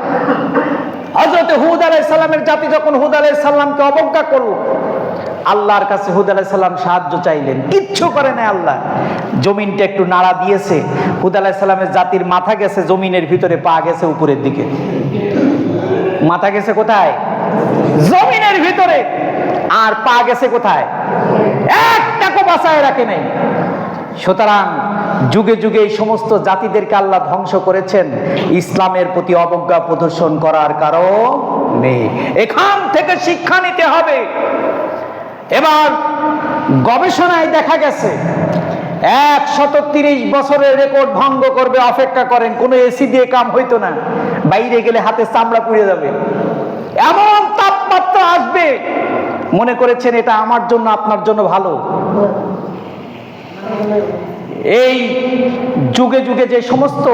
হযরতে হুদ আলাইহিস সালামের জাতি যখন হুদ আলাইহিস সালামকে অবজ্ঞা করলো, আল্লাহর কাছে হুদ আলাইহিস সালাম সাহায্য চাইলেন, কিচ্ছু করে না আল্লাহ। জমিনটা একটু নাড়া দিয়েছে, হুদ আলাইহিস সালামের জাতির মাথা গেছে জমিনের ভিতরে, পা গেছে উপরের দিকে। মাথা গেছে কোথায়? জমিনের ভিতরে। আর পা গেছে কোথায়? একটাকে বাঁচায় রাখে নাই। সুতরাং যুগে যুগে এই সমস্ত জাতিদেরকে আল্লাহ ধ্বংস করেছেন ইসলামের প্রতি অবজ্ঞা প্রদর্শন করার কারণে। এখান থেকে শিক্ষা নিতে হবে। এবার গবেষণায় দেখা গেছে 130 বছরের রেকর্ড ভঙ্গ করবে, অপেক্ষা করেন। কোনো এসি দিয়ে কাম হইতো না, বাইরে গেলে হাতে চামড়া পুড়ে যাবে, এমন তাপমাত্রা আসবে মনে করেছেন এটা আমার জন্য আপনার জন্য ভালো। এই যুগে যুগে যে সমস্ত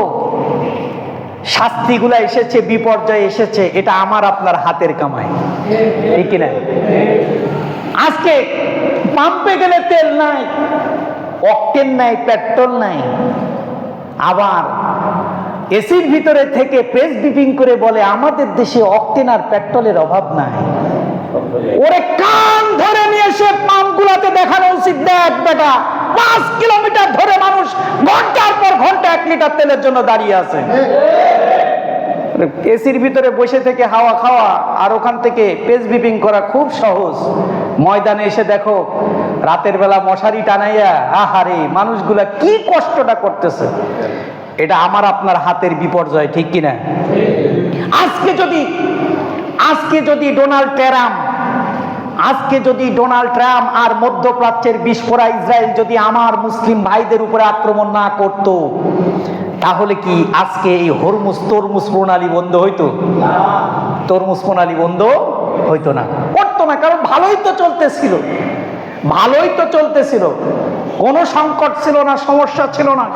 শাস্তিগুলা এসেছে, বিপর্যয় এসেছে, এটা আমার আপনার হাতের কামাই, ঠিক কিনা? আজকে পাম্পে গেলে তেল নাই, অকটেন নাই, পেট্রোল নাই, আবার এসির ভিতরে থেকে প্রেস ব্রিফিং করে বলে আমাদের দেশে অকটেন আর পেট্রোলের অভাব নাই। ওরে কান ধরে নিয়ে এসে পাম্পগুলোতে দেখানো উচিত, দেখ বেটা 5 কিলোমিটার ধরে মানুষ ঘন্টার পর ঘন্টা 1 লিটার তেলের জন্য দাঁড়িয়ে আছে। এসির ভিতরে বসে থেকে হাওয়া খাওয়া আর ওখান থেকে প্রেস ব্রিফিং করা খুব সহজ। ময়দানে এসে দেখো রাতের বেলা মশারি টানাইয়া আহারে মানুষগুলা কি কষ্টটা করতেছে। এটা আমার আপনার হাতের বিপর্যয়, ঠিক কিনা? আজকে যদি ডোনাল্ড ট্রাম্প আর মধ্যপ্রাচ্যের বিস্ফোরা ইসরায়েল যদি আমার মুসলিম ভাইদের উপরে আক্রমণ না করত, তাহলে কি আজকে এই তরমুজ প্রণালী বন্ধ হইতো? তরমুজ প্রণালী বন্ধ হইতো না, করতো না, কারণ ভালোই তো চলতেছিল, কোনো সংকট ছিল না, সমস্যা ছিল না।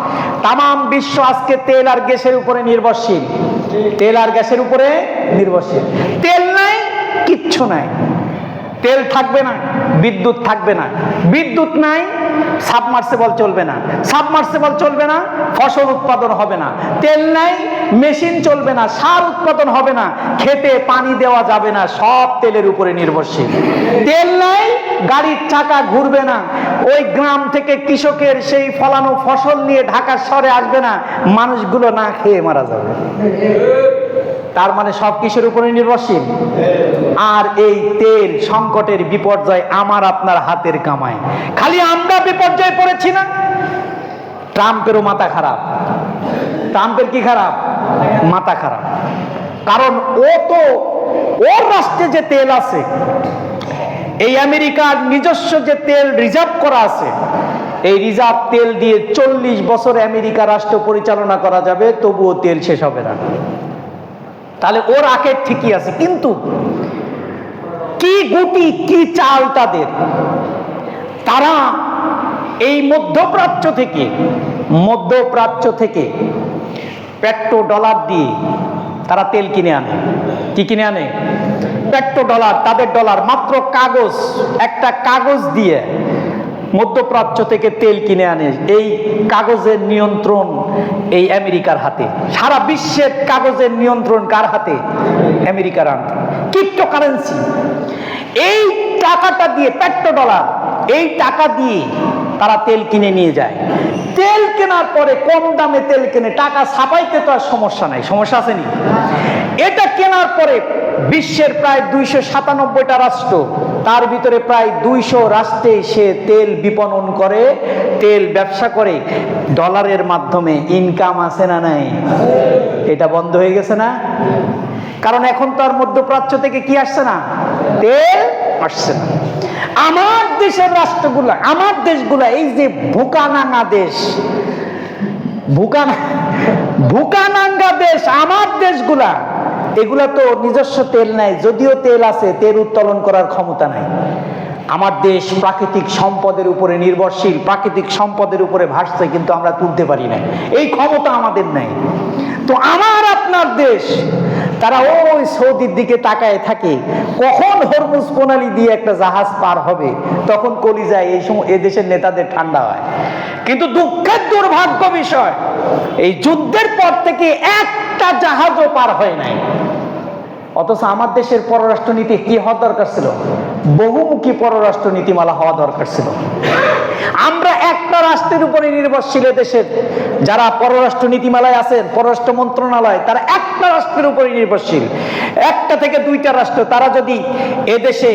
তামাম বিশ্ব আজকে তেল আর গ্যাসের উপরে নির্ভরশীল। তেল আর গ্যাসের উপরে নির্ভরশীল। তেল নাই, কিচ্ছু নাই। তেল থাকবে না, বিদ্যুৎ থাকবে না। বিদ্যুৎ নাই, সাবমার্সিবল চলবে না। সাবমার্সিবল চলবে না, ফসল উৎপাদন হবে না। তেল নাই, মেশিন চলবে না, সার উৎপাদন হবে না, খেতে পানি দেওয়া যাবে না, সব তেলের উপরে নির্ভরশীল। তেল নাই, গাড়ির চাকা ঘুরবে না, ওই গ্রাম থেকে কৃষকের সেই ফলানো ফসল নিয়ে ঢাকা শহরে আসবে না, মানুষগুলো না খেয়ে মারা যাবে। তার মানে সব কিসের উপরে নির্ভরশীল? আর এই তেল সংকটের বিপর্যয় আমার আপনার হাতের কামায়। খালি আমরা বিপর্যয়ে পড়েছি না, ট্রাম্পেরও মাথা খারাপ। ট্রাম্পের কি খারাপ? মাথা খারাপ। কারণ ও তো ওর রাষ্ট্রে যে তেল আছে, এই আমেরিকার নিজস্ব যে তেল রিজার্ভ করা আছে, এই রিজার্ভ তেল দিয়ে 40 বছর আমেরিকা রাষ্ট্র পরিচালনা করা যাবে, তবুও তেল শেষ হবে না। তাহলে ওর আখের ঠিকই আছে। কিন্তু কি গুটি কি চাল তাদের, তারা এই মধ্যপ্রাচ্য থেকে পেট্রো ডলার দিয়ে তারা তেল কিনে আনে। কি কিনে আনে? পেট্রো ডলার, তাদের ডলার। মাত্র কাগজ, একটা কাগজ দিয়ে মধ্যপ্রাচ্য থেকে তেল কিনে আনে। এই কাগজের নিয়ন্ত্রণ এই আমেরিকার হাতে। সারা বিশ্বের কাগজের নিয়ন্ত্রণ কার হাতে? আমেরিকার হাতে। ক্রিপ্টোকারেন্সি, এই টাকাটা দিয়ে, পেট্রো ডলার, এই টাকা দিয়ে তারা তেল কিনে নিয়ে যায়। তেল কেনার পরে কম দামে তেল কেনে, টাকা ছাপাইতে তো আর সমস্যা নাই, সমস্যা আসেনি? এটা কেনার পরে বিশ্বের প্রায় 297টা রাষ্ট্র, তার ভিতরে প্রায় 200 রাষ্ট্রে সে তেল বিপণন করে, তেল ব্যবসা করে। ডলারের মাধ্যমে ইনকাম আছে না নাই? এটা বন্ধ হয়ে গেছে না? কারণ এখন তো আর মধ্যপ্রাচ্য থেকে কি আসছে না? তেল আসছে না। আমার দেশের রাষ্ট্রগুলা, আমার দেশগুলা, এই যে ভুকানাঙ্গা দেশ, ভুকানাঙ্গা দেশ, আমার দেশগুলা, এগুলা তো নিজস্ব তেল নাই। যদিও তেল আছে, তেল উত্তোলন করার ক্ষমতা নাই। আমার দেশ প্রাকৃতিক সম্পদের উপরে নির্ভরশীল, প্রাকৃতিক সম্পদের উপরে ভাসছে, কিন্তু আমরা তুলতে পারি না, এই ক্ষমতা আমাদের নাই। তো আমার আপনার দেশ, তারা ওই সৌদির দিকে তাকায় থাকে, কখন হরমুজ প্রণালী দিয়ে একটা জাহাজ পার হবে, তখন কলিজায় এই সময় এ দেশের নেতাদের ঠান্ডা হয়। কিন্তু দুঃখের দুর্ভাগ্য বিষয়, এই যুদ্ধের পর থেকে একটা জাহাজও পার হয় নাই। অথচ আমার দেশের পররাষ্ট্রনীতি কি হওয়া দরকার ছিল? বহুমুখী পররাষ্ট্র নীতিমালা হওয়া দরকার ছিল। আমরা একটা রাষ্ট্রের উপরে নির্ভরশীল। দেশের যারা পররাষ্ট্র নীতিমালায় আছেন, পররাষ্ট্র মন্ত্রণালয়, তারা একটা রাষ্ট্রের উপরে নির্ভরশীল। একটা থেকে 2টা রাষ্ট্র, তারা যদি এদেশে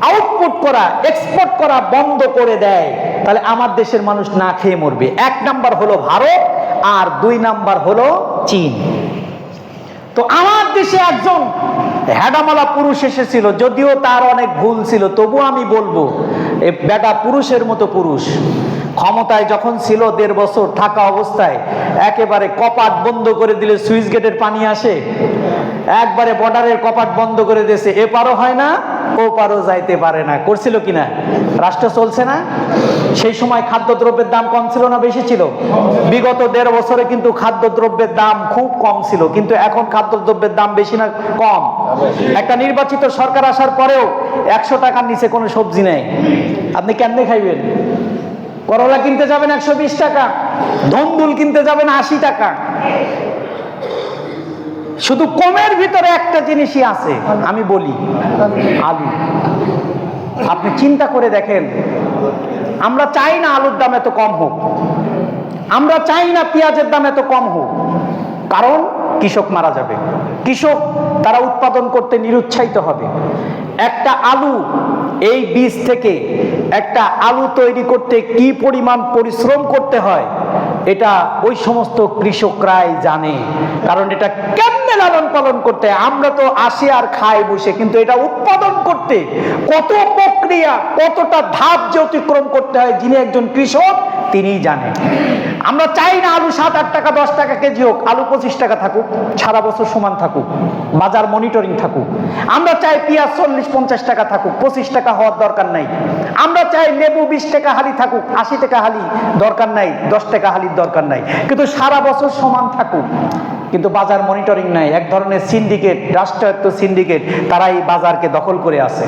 আউটপুট করা, এক্সপোর্ট করা বন্ধ করে দেয়, তাহলে আমার দেশের মানুষ না খেয়ে মরবে। 1 নাম্বার হলো ভারত, আর 2 নাম্বার হলো চীন। তো আমার দেশে একজন হেডামালা পুরুষ এসেছিল, যদিও তার অনেক ভুল ছিল, তবু আমি বলবো এই বেটা পুরুষের মতো পুরুষ। ক্ষমতায় যখন ছিল 1.5 বছর থাকা অবস্থায় একেবারে কপাট বন্ধ করে দিলে সুইচ গেটের পানি আসে, একবারে বর্ডারের কপাট বন্ধ করে দিয়েছে, এপারও হয় না ওপারও যাইতে পারে না। করছিল কিনা? রাষ্ট্র চলছে না? সেই সময় খাদ্যদ্রব্যের দাম কম ছিল না বেশি ছিল? বিগত 1.5 বছরে কিন্তু খাদ্যদ্রব্যের দাম খুব কম ছিল, কিন্তু এখন খাদ্যদ্রব্যের দাম বেশি না কম? একটা নির্বাচিত সরকার আসার পরেও 100 টাকার নিচে কোনো সবজি নেই। আপনি কেমনে খাইবেন? করলা কিনতে যাবেন 120 টাকা, ধন্দুল কিনতে যাবেন 80 টাকা। শুধু কমের ভিতরে একটা জিনিসই আছে, আমি বলি আলু। আপনি চিন্তা করে দেখেন, আমরা চাই না আলুর দাম এত কম হোক, আমরা চাই না পেঁয়াজের দাম এত কম হোক, কারণ কৃষক মারা যাবে। কৃষক তারা উৎপাদন করতে নিরুৎসাহিত হবে। একটা আলু, এই বীজ থেকে একটা আলু তৈরি করতে কি পরিমাণ পরিশ্রম করতে হয়, এটা ওই সমস্ত কৃষকরাই জানে। কারণ এটা কেমনে লালন পালন করতে হয়, আমরা তো আসি আর খাই বসে, কিন্তু এটা উৎপাদন করতে কত প্রক্রিয়া, কতটা ধাপ যে অতিক্রম করতে হয়, যিনি একজন কৃষক তিনিই জানেন। আমরা চাই না আলু 7-8 টাকা 10 টাকা কেজি হোক, আলু 25 টাকা থাকুক, সারা বছর সমান থাকুক, বাজার মনিটরিং থাকুক। আমরা চাই পেঁয়াজ 40-50 টাকা থাকুক, 25 টাকা হওয়ার দরকার নাই। আমরা চাই লেবু 20 টাকা হালি থাকুক, 80 টাকা হালি দরকার নাই, 10 টাকা হালির দরকার নাই, কিন্তু সারা বছর সমান থাকুক। কিন্তু বাজার মনিটরিং নাই, এক ধরনের সিন্ডিকেট, রাষ্ট্রায়ত্ত সিন্ডিকেট, তারা এই বাজারকে দখল করে আছে।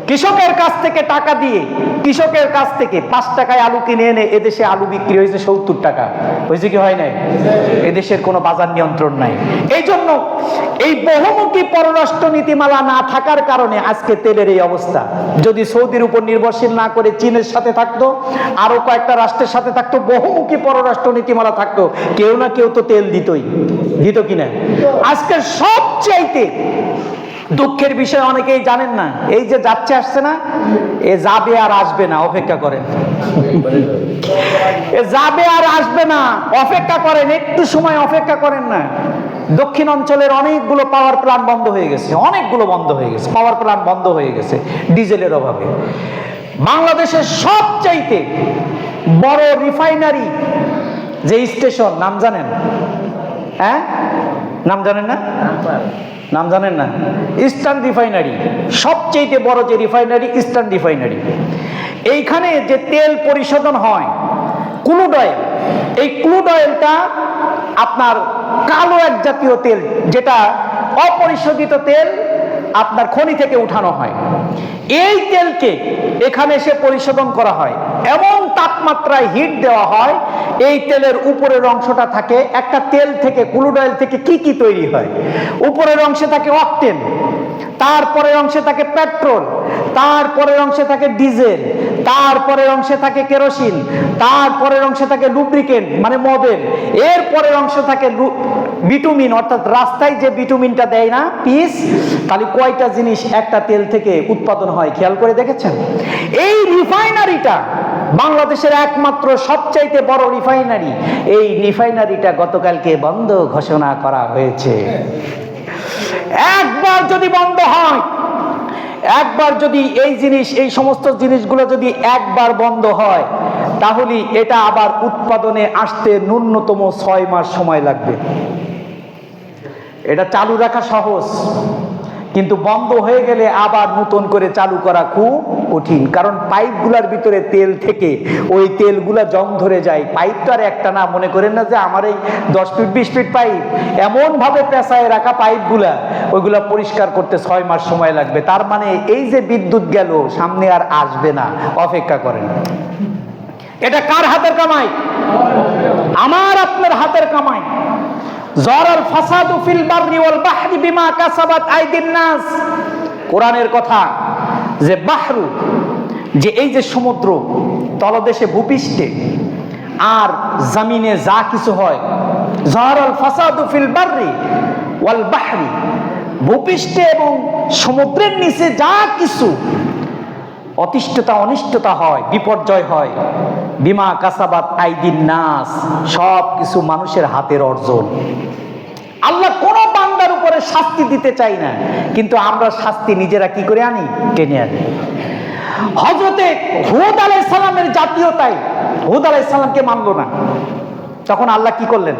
কৃষকের কাছ থেকে টাকা দিয়ে, কৃষকের কাছ থেকে 5 টাকায় আলু কিনে এনে এদেশে আলু বিক্রি হয়েছে 70 টাকা। হয়েছে কি হয় নাই? এদেশের কোনো বাজার নিয়ন্ত্রণ নাই। এই জন্য এই বহুমুখী পররাষ্ট্র নীতিমালা না থাকার কারণে আজকে তেলের এই অবস্থা। যদি সৌদির উপর নির্ভরশীল না করে চীনের সাথে থাকতো, আরো কয়েকটা রাষ্ট্রের সাথে থাকতো, বহুমুখী পররাষ্ট্র নীতিমালা থাকতো, কেউ না কেউ তো তেল দিতই, দিত কিনা? আজকে সবচাইতে দুঃখের বিষয় অনেকেই জানেন না, এই যে যাচ্ছে আসছে না, এ যাবে আর আসবে না, অপেক্ষা করেন। এ যাবে আর আসবে না, অপেক্ষা করেন, একটু সময় অপেক্ষা করেন না। দক্ষিণ অঞ্চলের অনেকগুলো পাওয়ার প্ল্যান্ট বন্ধ হয়ে গেছে, অনেকগুলো বন্ধ হয়ে গেছে, পাওয়ার প্ল্যান্ট বন্ধ হয়ে গেছে ডিজেলের অভাবে। বাংলাদেশের সবচাইতে বড় রিফাইনারি যে স্টেশন, নাম জানেন? হ্যাঁ, নাম জানেন না? নাম জানেন না? ইস্টার্ন রিফাইনারি, সবচেয়ে বড় যে রিফাইনারি ইস্টার্ন রিফাইনারি। এইখানে যে তেল পরিশোধন হয় ক্রুড অয়েল, এই ক্রুড অয়েলটা আপনার কালো এক জাতীয় তেল, যেটা অপরিশোধিত তেল আপনার খনি থেকে উঠানো হয়। এই তেলকে এখানে এসে পরিশোধন করা হয়, এমন তাপমাত্রায় হিট দেওয়া হয়, এই তেলের উপরের অংশটা থাকে, একটা তেল থেকে, ক্রুড অয়েল থেকে কি কি তৈরি হয়? উপরের অংশে থাকে অকটেন, তারপরের অংশে থাকে পেট্রোল, তারপরের অংশে থাকে ডিজেল, তারপরের অংশে থাকে কেরোসিন, তারপরের অংশে থাকে লুব্রিকেন্ট মানে মোবিল, এর পরের অংশ থাকে বিটুমিন, অর্থাৎ রাস্তায় যে বিটুমিনটা দেয় না পিস। তাহলে কয়টা জিনিস একটা তেল থেকে উৎপাদন হয় খেয়াল করে দেখেছেন? এই রিফাইনারিটা বাংলাদেশের একমাত্র সবচাইতে বড় রিফাইনারি, এই রিফাইনারিটা গতকালকে বন্ধ ঘোষণা করা হয়েছে। একবার যদি বন্ধ হয়, একবার যদি এই জিনিস, এই সমস্ত জিনিসগুলো যদি একবার বন্ধ হয়, তাহলে এটা আবার উৎপাদনে আসতে ন্যূনতম 6 মাস সময় লাগবে। এটা চালু রাখা সহজ, কিন্তু বন্ধ হয়ে গেলে আবার নতুন করে চালু করা খুব কঠিন। কারণ পাইপগুলার ভিতরে তেল থেকে ওই তেলগুলা জং ধরে যায়। পাইপ তো আর একটা না, মনে করেন না যে আমার এই 10 ফিট 20 ফিট পাইপ, এমন ভাবে পেঁচায় রাখা পাইপগুলা, ওইগুলা পরিষ্কার করতে 6 মাস সময় লাগবে। তার মানে এই যে বিদ্যুৎ গেল, সামনে আর আসবে না, অপেক্ষা করেন। এটা কার হাতের কামাই? আমার আপনার হাতের কামাই। জরাল ফাসাদু ফিল বাররি ওয়াল বাহরি বিমা কাসাবাত আইদিন নাস। কোরআনের কথা, যে বাহরু, যে এই যে সমুদ্র, তলদেশে ভূপৃষ্ঠে আর জমিনে যা কিছু হয়, জরাল ফাসাদু ফিল বাররি ওয়াল বাহরি, ভূপৃষ্ঠে এবং সমুদ্রের নিচে যা কিছু অতিষ্ঠতা অনিষ্টতা হয়, বিপর্যয় হয়, বিমা কাসাবাত আইদিন নাস, সব কিছু মানুষের হাতের অর্জন। আল্লাহ কোন বান্দার উপরে শাস্তি দিতে চাই না, কিন্তু আমরা শাস্তি নিজেরা কি করে আনি? টেনে আনি। হযরতে হুদ আলাইহিস সালামের জাতীয়তাই, হুদ আলাইহিস সালামকে মানলো না, তখন আল্লাহ কি করলেন?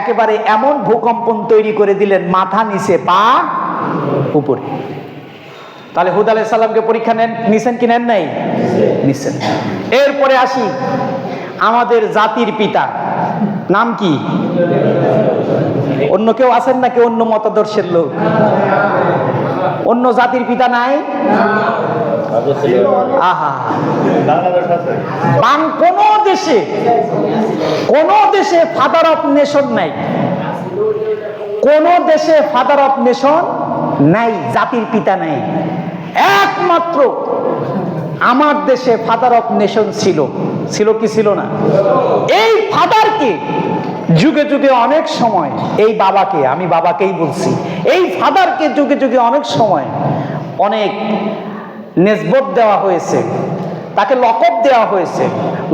একেবারে এমন ভূকম্পন তৈরি করে দিলেন, মাথা নিচে পা উপরে। তাহলে হুদ আলাইহিস সালামকে পরীক্ষা নিছেন কি নেন নাই? নিছেন। এরপরে আসি আমাদের জাতির পিতা, নাম কি? অন্য কেউ আছেন নাকি অন্য মতাদর্শের লোক? অন্য জাতির পিতা নাই? আহা, কোন দেশে ফাদার অফ নেশন নাই, কোন দেশে ফাদার অফ নেশন নাই, জাতির পিতা নাই। একমাত্র আমার দেশে ফাদার অফ নেশন ছিল। ছিল কি ছিল না? এই ফাদারকে যুগে যুগে অনেক সময়, এই বাবাকে, আমি বাবাকেই বলছি, এই ফাদারকে যুগে যুগে অনেক সময় অনেক নেসবত দেওয়া হয়েছে, তাকে লকব দেওয়া হয়েছে।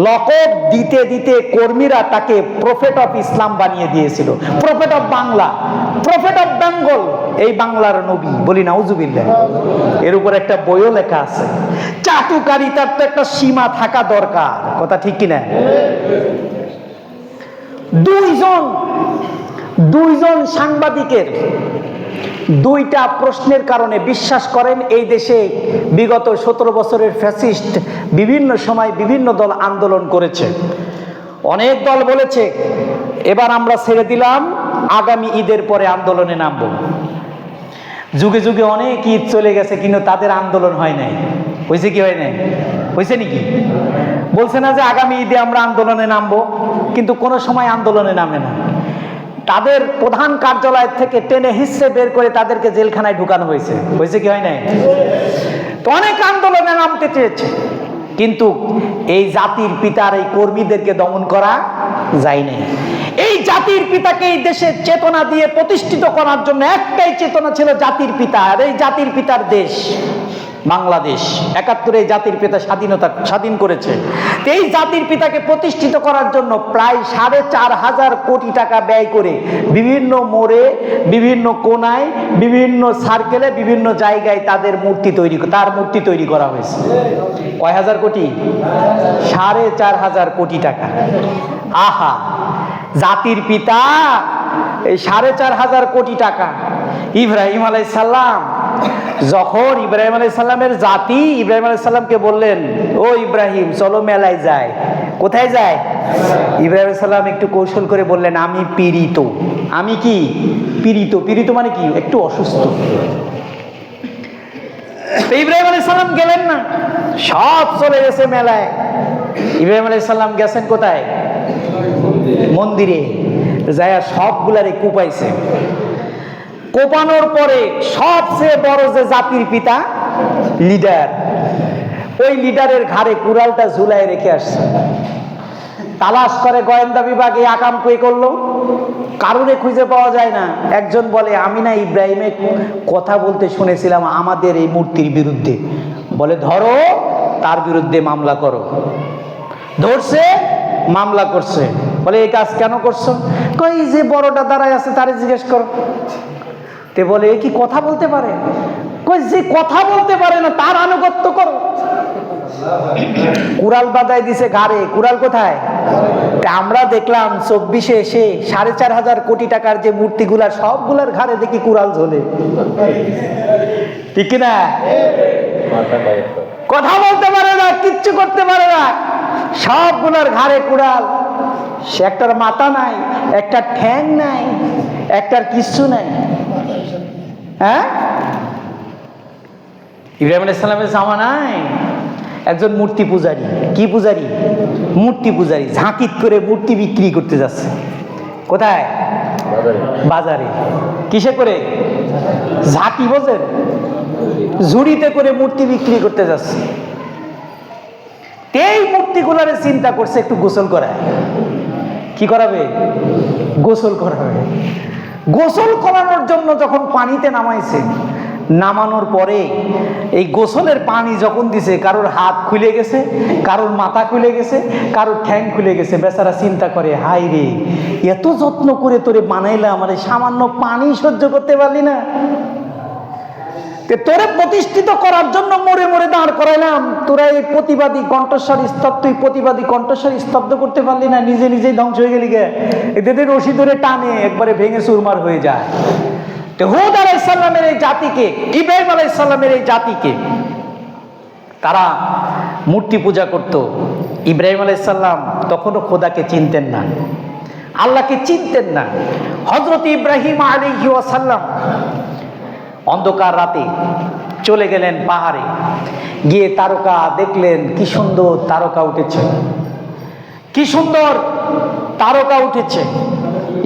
লকব দিতে দিতে কর্মীরা তাকে প্রফেট অফ ইসলাম বানিয়ে দিয়েছিল, prophet of Bangla, prophet of Bengal, এই বাংলার নবী। বলি নাউজুবিল্লাহ। এর উপর একটা বইও লেখা আছে। চাটুকারিতার তো একটা সীমা থাকা দরকার, কথা ঠিক কিনা? দুইজন সাংবাদিকের 2টা প্রশ্নের কারণে, বিশ্বাস করেন এই দেশে বিগত 17 বছরের ফ্যাসিস্ট বিভিন্ন সময় বিভিন্ন দল আন্দোলন করেছে। অনেক দল বলেছে এবার আমরা ছেড়ে দিলাম আগামী ঈদের পরে আন্দোলনে নামবো। যুগে যুগে অনেক ঈদ চলে গেছে, কিন্তু তাদের আন্দোলন হয় নাই। হয়েছে কি হয় নাই? হয়েছে নাকি? বলছে না যে আগামী ঈদে আমরা আন্দোলনে নামবো, কিন্তু কোনো সময় আন্দোলনে নামে না। তাদের প্রধান কার্যালয় থেকে টেনে হিস্সে বের করে তাদেরকে জেলখানায় ঢুকানো হয়েছে। হয়েছে কি হয় নাই? তো অনেক আন্দোলনে নামতে চেয়েছে, কিন্তু এই জাতির পিতার এই কর্মীদেরকে দমন করা যায় নাই। এই জাতির পিতাকে এই দেশের চেতনা দিয়ে প্রতিষ্ঠিত করার জন্য একটাই চেতনা ছিল জাতির পিতা, আর এই জাতির পিতার দেশ বাংলাদেশ। ৭১ এই জাতির পিতা স্বাধীন করেছে। এই জাতির পিতাকে প্রতিষ্ঠিত করার জন্য প্রায় ৪,৫০০ কোটি টাকা ব্যয় করে বিভিন্ন মোড়ে, বিভিন্ন কোনায়, বিভিন্ন সার্কেলে, বিভিন্ন জায়গায় তার মূর্তি তৈরি করা হয়েছে। কয় হাজার কোটি? ৪,৫০০ কোটি টাকা। আহা, জাতির পিতা এই ৪,৫০০ কোটি টাকা। ইব্রাহিম আলাইহিস সালাম যখন ইব্রাহিম আলাইহিস সালামের জাতি ইব্রাহিম আলাইহিস সালামকে বললেন, ও ইব্রাহিম চলো মেলায় যায়। কোথায় যায়? ইব্রাহিম আলাইহিস সালাম একটু কৌশল করে বললেন, আমি পীড়িত। আমি কি পীড়িত? পীড়িত মানে কি? একটু অসুস্থ। ইব্রাহিম আলাইহিস সালাম গেলেন না, সব চলে গেছে মেলায়। ইব্রাহিম আলাইহিস সালাম গেছেন কোথায়? মন্দিরে। যায় সবগুলারে কুপাইছে। কোপানোর পরে সবচেয়ে বড় যে জাতির পিতা লিডার, ওই লিডারের ঘাড়ে কুড়ালটা ঝুলাই রেখে আসছে। তালাশ করে গোয়েন্দা বিভাগ এই আকাম কই করলো, কারণে খুঁজে পাওয়া যায় না। একজন বলে, আমি না ইব্রাহিমের কথা বলতে শুনেছিলাম আমাদের এই মূর্তির বিরুদ্ধে। বলে ধরো, তার বিরুদ্ধে মামলা করো। ধরছে, মামলা করছে। বলে এই কাজ কেন করছো? কই যে বড়টা দাঁড়ায় আছে তারে জিজ্ঞেস করো। তে বলে এ কি কথা বলতে পারে? কই যে কথা বলতে পারে না তার আনুগত্য করো। কুড়াল বাঁধাই দিছে ঘাড়ে। কুড়াল কোথায়? আমরা দেখলাম ২৪-এ এসে ৪,৫০০ কোটি টাকার যে মূর্তিগুলা সবগুলার ঘাড়ে দেখি কুড়াল ঝোলে। ঠিক কিনা? কথা বলতে পারে না, কিচ্ছু করতে পারে না, সবগুলার ঘাড়ে কুড়াল। সে একটার মাথা নাই, একটা ঠ্যাং নাই, একটার কিচ্ছু নাই। হ্যাঁ, ইব্রাহিম আলাইহিস সালামের জামানায় একজন মূর্তি পূজারী, কি পূজারী? মূর্তি পূজারী ঝাঁকিত করে মূর্তি বিক্রি করতে যাচ্ছে। কোথায়? বাজারে। কিসে করে? ঝাঁকি, বোঝেন? ঝুড়িতে করে মূর্তি বিক্রি করতে যাচ্ছে। এই মূর্তিগুলারে চিন্তা করছে একটু গোসল করায়। কি করাবে? গোসল করাবে। গোসল করানোর জন্য যখন পানিতে নামাইছে, নামানোর পরে এই গোসলের পানি যখন দিছে, কারোর হাত খুলে গেছে, কারোর মাথা খুলে গেছে, কারোর ঠ্যাং খুলে গেছে। বেচারা চিন্তা করে, হাই রে, এত যত্ন করে তোরে বানাইলাম, আমার সামান্য পানি সহ্য করতে পারলি না? তোরে প্রতিষ্ঠিত করার জন্য মরে মরে দাঁড় করাইলাম, তোরা এই প্রতিবাদী কণ্ঠস্বর স্তব্ধ, তুই প্রতিবাদী কণ্ঠস্বর স্তব্ধ করতে পারলি না, নিজে নিজেই ধ্বংস হয়ে গেলি গে। এদের রশি ধরে টানে একবারে ভেঙে চুরমার হয়ে যায়। তো হুদ আলাইহিস সালামের এই জাতিকে, ইব্রাহিম আলাইহিস সালামের এই জাতিকে তারা মূর্তি পূজা করত। ইব্রাহিম আলাইহিস সালাম তখনও খোদাকে চিনতেন না, আল্লাহকে চিনতেন না। হযরত ইব্রাহিম আলাইহিস সালাম অন্ধকার রাতে চলে গেলেন পাহাড়ে, গিয়ে তারকা দেখলেন। কি সুন্দর তারকা উঠেছে, কি সুন্দর তারকা উঠেছে।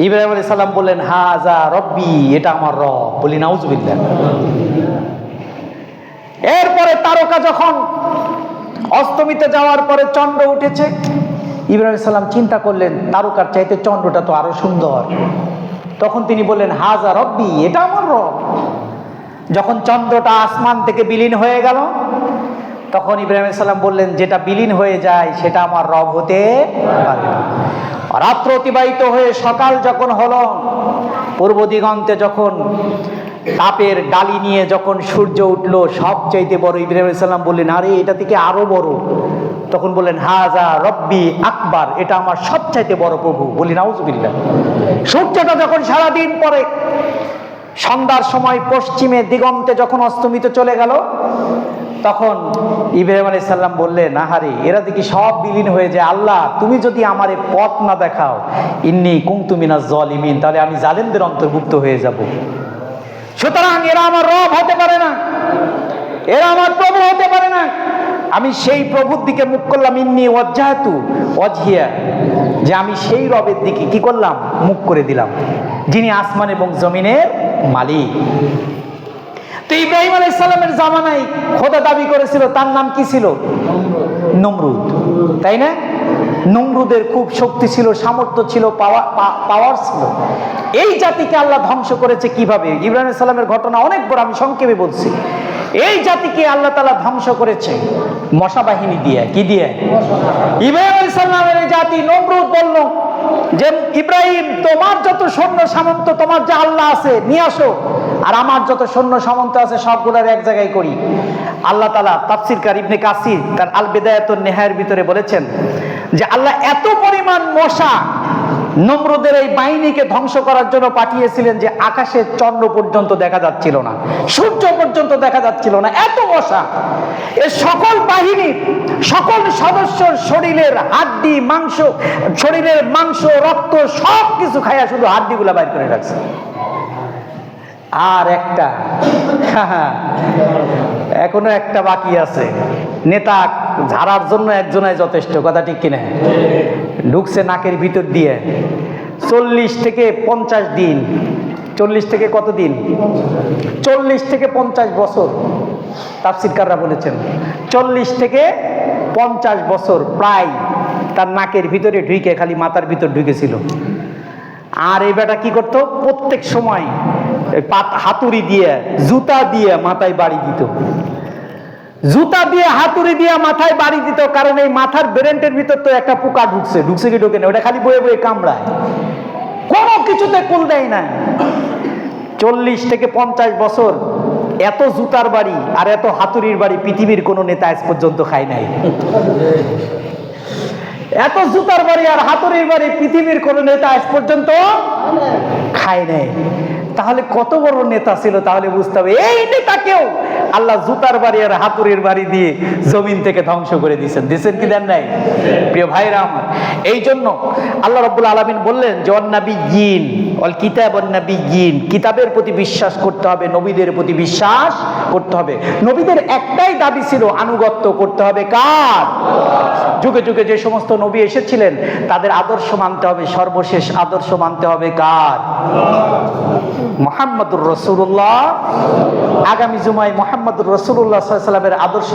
ইব্রাহিম আলাইহিস সালাম বললেন, হাযা রব্বি, এটা আমার রব। বলি নাউযুবিল্লাহ। এরপরে তারকা যখন অস্তমিতে যাওয়ার পরে চন্দ্র উঠেছে, ইব্রাহিম আলাইহিস সালাম চিন্তা করলেন তারকার চাইতে চন্দ্রটা তো আরো সুন্দর। তখন তিনি বললেন, হাযা রব্বি, এটা আমার রব। যখন চন্দ্রটা আসমান থেকে বিলীন হয়ে গেল, তখন ইব্রাহিম আলাইহিস সালাম বললেন, যেটা বিলীন হয়ে যায় সেটা আমার রব হতে পারে না। রাত্র অতিবাহিত হয়ে সকাল যখন হলো, পূর্ব দিগন্তে যখন তাপের ডালি নিয়ে যখন সূর্য উঠলো, সবচাইতে বড়। ইব্রাহিম আলাইহিস সালাম বললেন, আরে এটা থেকে আরো বড়। তখন বললেন, হাযা রব্বি আকবার, এটা আমার সবচাইতে বড় প্রভু। বলি নাউযুবিল্লাহ। সূর্যটা যখন সারাদিন পরে সন্ধ্যার সময় পশ্চিমে দিগন্তে যখন অস্তমিত চলে গেল, তখন ইব্রাহিম আলাইহিস সালাম বললেন, আহারে এরা দেখি সব বিলীন হয়ে যায়, আল্লাহ তুমি যদি আমারে পথ না দেখাও, ইন্নী কুনতু মিনাজ জালিমিন, তাহলে আমি জালেমদের অন্তর্ভুক্ত হয়ে যাব। সুতরাং এরা আমার রব হতে পারে না, এরা আমার প্রভু হতে পারে না। আমি সেই প্রভুর দিকে মুখ করলাম, ইন্নী ওয়াজ্জাহতু ওয়াজহিয়া, যে আমি সেই রবের দিকে কি করলাম, মুখ করে দিলাম, যিনি আসমান এবং জমিনের মালিক। তো ইব্রাহিম আলাইহিস সালামের জামানায় খোদা দাবি করেছিল, তার নাম কি ছিল? নমরুদ, তাই না? নমরুদের খুব শক্তি ছিল, সামর্থ্য ছিল, পাওয়ার ছিল। এই জাতিকে আল্লাহ ধ্বংস করেছে কিভাবে? ইব্রাহিম আলাইহিস সালামের ঘটনা অনেক বড়, আমি সংক্ষেপে বলছি। এই জাতিকে আল্লাহ তাআলা ধ্বংস করেছে মশা বাহিনী দিয়ে। কি দিয়ে? ইব্রাহিম আলাইহিস সালামের এই জাতি নমরুদ বলল যে, ইব্রাহিম তোমার যত সৈন্য সামন্ত, তোমার যে আল্লাহ আছে নিয়ে আসো, আর আমার যত সৈন্য সামন্ত আছে সবগুলোর এক জায়গায় করি। আল্লাহ তাআলা তাফসীরকার ইবনে কাসির তার আল বিদায়াতুন নিহায়ার ভিতরে বলেছেন যে আল্লাহ এত পরিমাণ মশা নমরুদের এই বাহিনীকে ধ্বংস করার জন্য পাঠিয়েছিলেন যে আকাশের চন্দ্র পর্যন্ত দেখা যাচ্ছিল না, সূর্য পর্যন্ত দেখা যাচ্ছিল না, এত মশা। এর সকল বাহিনীর সকল সদস্যর শরীরের হাড্ডি মাংস, শরীরের মাংস রক্ত সব কিছু খাইয়া শুধু হাড্ডিগুলা বাইর করে রাখছে। আর একটা এখনো একটা বাকি আছে, নেতা ঝাড়ার জন্য একজনাই যথেষ্ট, কথা ঠিক কিনা? ঢুকছে নাকের ভিতর দিয়ে 40 থেকে 50 দিন। 40 থেকে কত দিন? 40 থেকে 50 বছর তাফসীরকাররা বলেছেন। 40 থেকে 50 বছর প্রায় তার নাকের ভিতরে ঢুকে, খালি মাথার ভিতর ঢুকেছিল। আর এই বেটা কি করতো? প্রত্যেক সময় হাতুড়ি দিয়ে, জুতা দিয়ে মাথায় বাড়ি দিত, জুতা দিয়ে হাতুড়ি দিয়ে মাথায় বাড়ি দিত। কারণ এই মাথার ব্রেনের ভিতর তো একটা পোকা ঢুকছে, ঢুকছে কি ঢোকে না, ওটা খালি বয়ে বয়ে কামড়ায়, কোনো কিছুতে কুল দেয় না। 40 থেকে 50 বছর এত জুতার বাড়ি আর এত হাতুড়ির বাড়ি পৃথিবীর কোনো নেতা আজ পর্যন্ত খায় নাই। এত জুতার বাড়ি আর হাতুড়ির বাড়ি পৃথিবীর কোন নেতা আজ পর্যন্ত খায় নাই। তাহলে কত বড় নেতা ছিল, তাহলে বুঝতে হবে এই নেতাকেও আল্লাহ জুতার বাড়ি আর হাতুড়ির বাড়ি দিয়ে জমিন থেকে ধ্বংস করে দিয়েছেন। দিয়েছেন কি দেন নাই? প্রিয় ভাইরা আমার, এই জন্য আল্লাহ রাব্বুল আলামিন বললেন যে ওয়ান্নাবিয়্যিন ওয়াল কিতাব ওয়ান্নাবিয়্যিন, কিতাবের প্রতি বিশ্বাস করতে হবে, নবীদের প্রতি বিশ্বাস করতে হবে। নবীদের একটাই দাবি ছিল, আনুগত্য করতে হবে কার? যুগে যুগে যে সমস্ত নবী এসেছিলেন তাদের আদর্শ মানতে হবে, সর্বশেষ আদর্শ মানতে হবে কার? মুহাম্মদুর রাসূলুল্লাহ। আগামী জুমায় মুহাম্মদুর রাসূলুল্লাহ সাল্লাল্লাহু আলাইহি ওয়াসাল্লামের আদর্শ